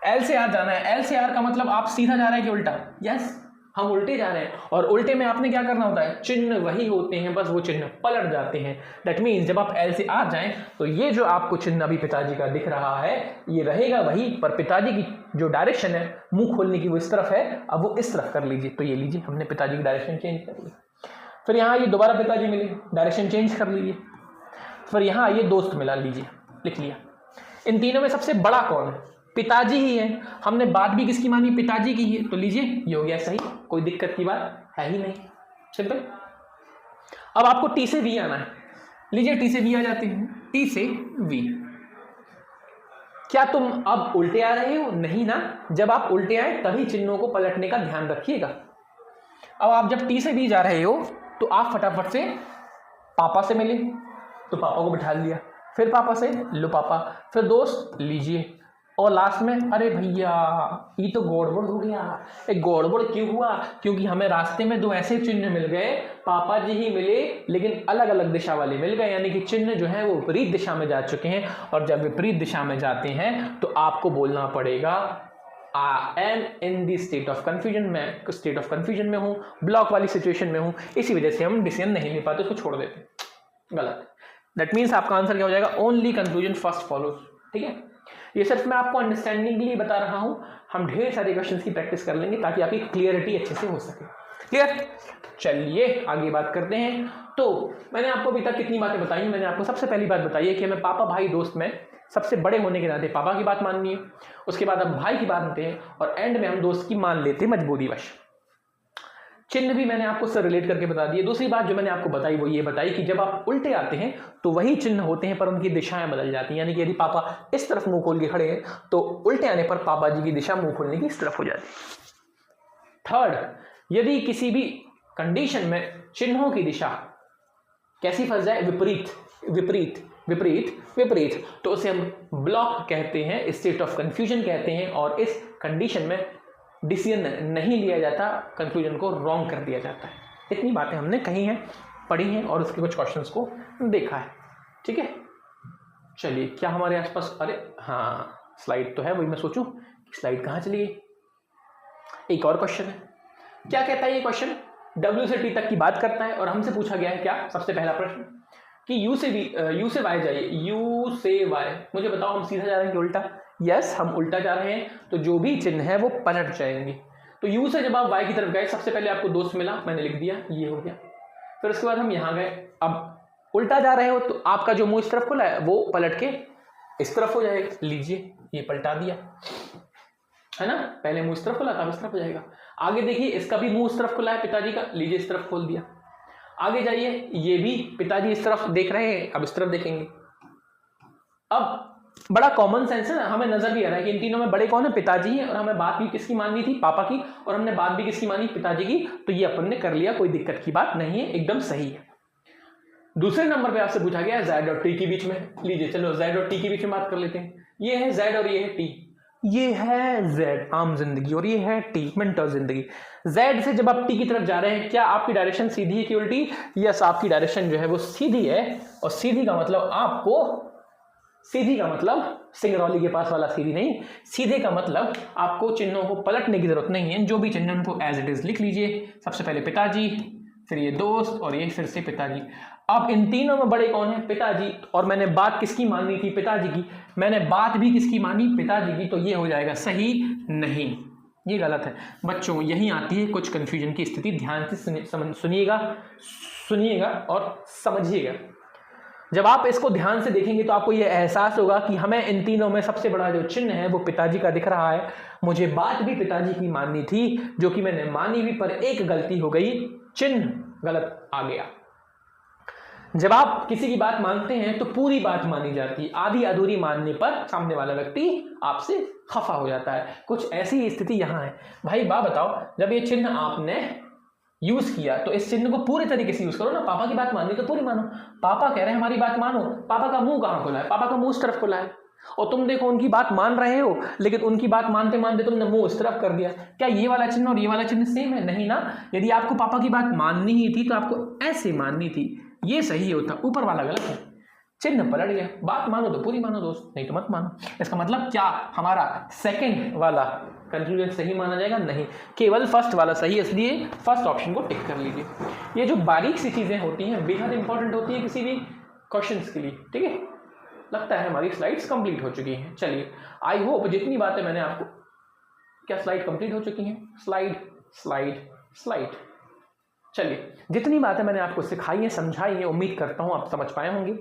एल से आर जाना है। एल से आर का मतलब आप सीधा जा रहे हैं कि उल्टा? यस, हम उल्टे जा रहे हैं। और उल्टे में आपने क्या करना होता है, चिन्ह वही होते हैं, बस वो चिन्ह पलट जाते हैं। दैट मीन्स जब आप एल से आर जाएं तो ये जो आपको चिन्ह अभी पिताजी का दिख रहा है ये रहेगा वही, पर पिताजी की जो डायरेक्शन है मुंह खोलने की वो इस तरफ है, अब वो इस तरफ कर लीजिए। तो ये लीजिए, हमने पिताजी की डायरेक्शन चेंज कर ली। फिर यहाँ ये दोबारा पिताजी मिले, डायरेक्शन चेंज कर लीजिए। फिर यहाँ ये दोस्त मिला, लीजिए, लिख लिया। इन तीनों में सबसे बड़ा कौन है? पिताजी ही है। हमने बात भी किसकी मानी? पिताजी की है। तो लीजिए, ये हो गया सही, कोई दिक्कत की बात है ही नहीं, सिंपल। अब आपको टी से वी आना है। लीजिए, टी से वी आ जाते हैं। टी से वी, क्या तुम अब उल्टे आ रहे हो? नहीं ना, जब आप उल्टे आए तभी चिन्हों को पलटने का ध्यान रखिएगा। अब आप जब टी से वी जा रहे हो तो आप फटाफट से पापा से मिले तो पापा को बिठा लिया, फिर पापा से लो पापा, फिर दोस्त लीजिए, और लास्ट में अरे भैया ये तो गड़बड़ हो गया। एक गड़बड़ क्यों हुआ? क्योंकि हमें रास्ते में दो ऐसे चिन्ह मिल गए, पापा जी ही मिले लेकिन अलग अलग दिशा वाले मिल गए, यानी कि चिन्ह जो है वो विपरीत दिशा में जा चुके हैं। और जब विपरीत दिशा में जाते हैं तो आपको बोलना पड़ेगा I am in the state of confusion. मैं स्टेट ऑफ कन्फ्यूजन में हूँ, ब्लॉक वाली सिचुएशन में हूँ, इसी वजह से हम डिसीजन नहीं ले पाते, उसको छोड़ देते। गलत। दैट मीन्स आपका आंसर क्या हो जाएगा? Only conclusion first follows. ठीक है, ये सिर्फ मैं आपको अंडरस्टैंडिंग के लिए बता रहा हूं। हम ढेर सारे क्वेश्चंस की प्रैक्टिस कर लेंगे ताकि आपकी क्लियरिटी अच्छे से हो सके। क्लियर? चलिए आगे बात करते हैं। तो मैंने आपको अभी तक कितनी बातें बताई हैं। मैंने आपको सबसे पहली बात बताई है कि हमें पापा भाई दोस्त में सबसे बड़े होने के नाते पापा की बात माननी है, उसके बाद हम भाई की बात मानते हैं और एंड में हम दोस्त की मान लेते हैं मजबूरीवश। चिन्ह भी मैंने आपको उससे रिलेट करके बता दिए। दूसरी बात जो मैंने आपको बताई वो ये बताई कि जब आप उल्टे आते हैं तो वही चिन्ह होते हैं पर उनकी दिशाएं बदल जाती हैं, यानी कि यदि पापा इस तरफ मुंह खोल के खड़े हैं तो उल्टे आने पर पापा जी की दिशा मुंह खोलने की इस तरफ हो जाती है। थर्ड, यदि किसी भी कंडीशन में चिन्हों की दिशा कैसी फंस जाए? विपरीत विपरीत विपरीत विपरीत, तो उसे हम ब्लॉक कहते हैं, स्टेट ऑफ कंफ्यूजन कहते हैं। और इस कंडीशन में डिसीजन नहीं लिया जाता, कंक्लूजन को रॉन्ग कर दिया जाता है। इतनी बातें हमने कही हैं, पढ़ी हैं और उसके कुछ क्वेश्चंस को देखा है। ठीक है, चलिए क्या हमारे आसपास, अरे हाँ स्लाइड तो है, वही मैं सोचूं कि स्लाइड कहाँ चली गई। एक और क्वेश्चन है, क्या कहता है ये क्वेश्चन? W से T तक की बात करता है और हमसे पूछा गया है क्या? सबसे पहला प्रश्न कि U से Y जाइए। U से Y, मुझे बताओ हम सीधा जा रहे हैं कि उल्टा? यस, हम उल्टा जा रहे हैं, तो जो भी चिन्ह है वो पलट जाएंगे। तो U से जब आप Y की तरफ गए, सबसे पहले आपको दोस्त मिला, मैंने लिख दिया, ये हो गया। फिर उसके बाद हम यहाँ गए, अब उल्टा जा रहे हो तो आपका जो मुंह इस तरफ खुला है वो पलट के इस तरफ हो जाएगा। लीजिए, ये पलटा दिया है ना, पहले मुंह इस तरफ खुला था, अब इस तरफ हो जाएगा। आगे देखिए, इसका भी मुंह इस तरफ खुला है पिताजी का, लीजिए इस तरफ खोल दिया। आगे जाइए, ये भी पिताजी इस तरफ देख रहे हैं, अब इस तरफ देखेंगे। अब बड़ा कॉमन सेंस है ना, हमें नजर भी आ रहा है कि इन तीनों में बड़े कौन है? पिताजी है। और हमें बात भी किसकी माननी थी? पापा की। और हमने बात भी किसकी मानी? पिताजी की। तो ये अपन ने कर लिया, कोई दिक्कत की बात नहीं है, एकदम सही है। दूसरे नंबर पे आपसे पूछा गया Z और T के बीच में। लीजिए चलो Z और T के बीच में बात कर लेते हैं। ये है Z और ये है T। ये है Z आम जिंदगी और ये है T मेंटल जिंदगी। Z से जब आप T की तरफ जा रहे हैं, क्या आपकी डायरेक्शन सीधी है कि उल्टी? यस, आपकी डायरेक्शन जो है वो सीधी है। और सीधी का मतलब आपको, सीधी का मतलब सिंगरौली के पास वाला सीधी नहीं, सीधे का मतलब आपको चिन्हों को पलटने की जरूरत नहीं है। जो भी चिन्ह उनको एज इट इज लिख लीजिए। सबसे पहले पिताजी, फिर ये दोस्त और ये फिर से पिताजी। अब इन तीनों में बड़े कौन है? पिताजी। और मैंने बात किसकी मानी थी? पिताजी की। मैंने बात भी किसकी मानी? पिताजी की। तो ये हो जाएगा सही नहीं, ये गलत है। बच्चों यहीं आती है कुछ कंफ्यूजन की स्थिति, ध्यान से सुनिएगा और समझिएगा। जब आप इसको ध्यान से देखेंगे तो आपको यह एहसास होगा कि हमें इन तीनों में सबसे बड़ा जो चिन्ह है वो पिताजी का दिख रहा है। मुझे बात भी पिताजी की माननी थी, जो कि मैंने मानी भी, पर एक गलती हो गई, चिन्ह गलत आ गया। जब आप किसी की बात मानते हैं तो पूरी बात मानी जाती है, आधी अधूरी मानने पर सामने वाला व्यक्ति आपसे खफा हो जाता है। कुछ ऐसी स्थिति यहाँ है। भाई बात बताओ, जब ये चिन्ह आपने यूज किया तो इस चिन्ह को पूरे तरीके से यूज करो ना। पापा की बात माननी तो पूरी मानो। पापा कह रहे हैं हमारी बात मानो, पापा का मुंह कहाँ खुला है? पापा का मुंह उस तरफ खुला है, और तुम देखो उनकी बात मान रहे हो, लेकिन उनकी बात मानते मानते तुमने मुंह उस तरफ कर दिया। क्या ये वाला चिन्ह और ये वाला चिन्ह सेम है? नहीं ना। यदि आपको पापा की बात माननी ही थी तो आपको ऐसे माननी थी, ये सही होता, ऊपर वाला गलत है। चिन्ह पलट गया। बात मानो तो पूरी मानो दोस्त, नहीं तो मत मानो। इसका मतलब क्या हमारा सेकंड वाला कंक्लूजन सही माना जाएगा? नहीं, केवल फर्स्ट वाला सही, इसलिए फर्स्ट ऑप्शन को टिक कर लीजिए। ये जो बारीक सी चीजें होती हैं बेहद इंपॉर्टेंट होती है किसी भी क्वेश्चंस के लिए। ठीक है, लगता है हमारी स्लाइड्स कंप्लीट हो चुकी हैं। चलिए, आई होप जितनी बातें मैंने आपको, क्या स्लाइड कंप्लीट हो चुकी हैं? Slide slide slide. चलिए, जितनी बातें मैंने आपको सिखाई हैं, समझाई हैं, उम्मीद करता हूं आप समझ पाए होंगे।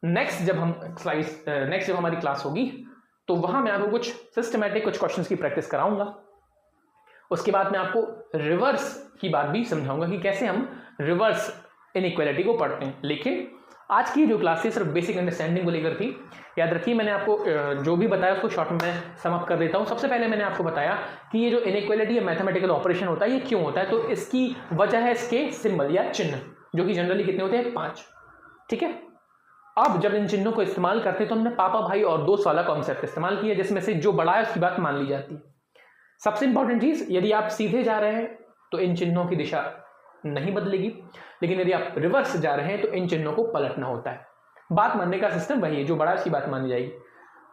नेक्स्ट जब हमारी क्लास होगी तो वहां मैं आपको कुछ सिस्टमैटिक कुछ क्वेश्चंस की प्रैक्टिस कराऊंगा। उसके बाद मैं आपको रिवर्स की बात भी समझाऊंगा कि कैसे हम रिवर्स इनइक्वालिटी को पढ़ते हैं। लेकिन आज की जो क्लास थी सिर्फ बेसिक अंडरस्टैंडिंग को लेकर थी। याद रखिए, मैंने आपको जो भी बताया उसको शॉर्ट में सम अप कर देता हूँ। सबसे पहले मैंने आपको बताया कि ये जो इनइक्वालिटी या मैथमेटिकल ऑपरेशन होता है ये क्यों होता है। तो इसकी वजह है इसके सिंबल या चिन्ह, जो कि जनरली कितने होते हैं? 5। ठीक है, अब जब इन चिन्हों को इस्तेमाल करते हैं तो हमने पापा भाई और दोस्त वाला कॉन्सेप्ट इस्तेमाल किया, जिसमें से जो बड़ा है उसकी बात मान ली जाती है। सबसे इंपॉर्टेंट चीज, यदि आप सीधे जा रहे हैं तो इन चिन्हों की दिशा नहीं बदलेगी, लेकिन यदि आप रिवर्स जा रहे हैं तो इन चिन्हों को पलटना होता है। बात मानने का सिस्टम वही है, जो बड़ा है उसकी बात मानी जाएगी।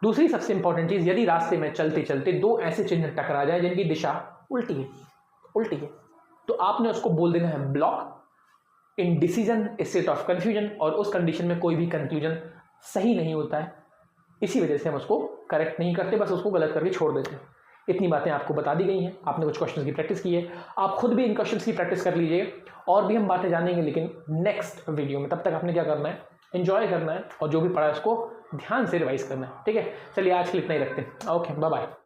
दूसरी सबसे इंपॉर्टेंट चीज, यदि रास्ते में चलते चलते दो ऐसे चिन्ह टकरा जाए जिनकी दिशा उल्टी है, तो आपने उसको बोल देना है block, in decision state of confusion, और उस कंडीशन में कोई भी कंक्लूजन सही नहीं होता है। इसी वजह से हम उसको करेक्ट नहीं करते, बस उसको गलत करके छोड़ देते हैं। इतनी बातें आपको बता दी गई हैं, आपने कुछ क्वेश्चंस की प्रैक्टिस की है, आप खुद भी इन क्वेश्चंस की प्रैक्टिस कर लीजिए। और भी हम बातें जानेंगे, लेकिन नेक्स्ट वीडियो में। तब तक आपने क्या करना है? एंजॉय करना है, और जो भी पढ़ा है उसको ध्यान से रिवाइज करना है। ठीक है, चलिए आज के लिए इतना ही रखते हैं। Okay, bye bye.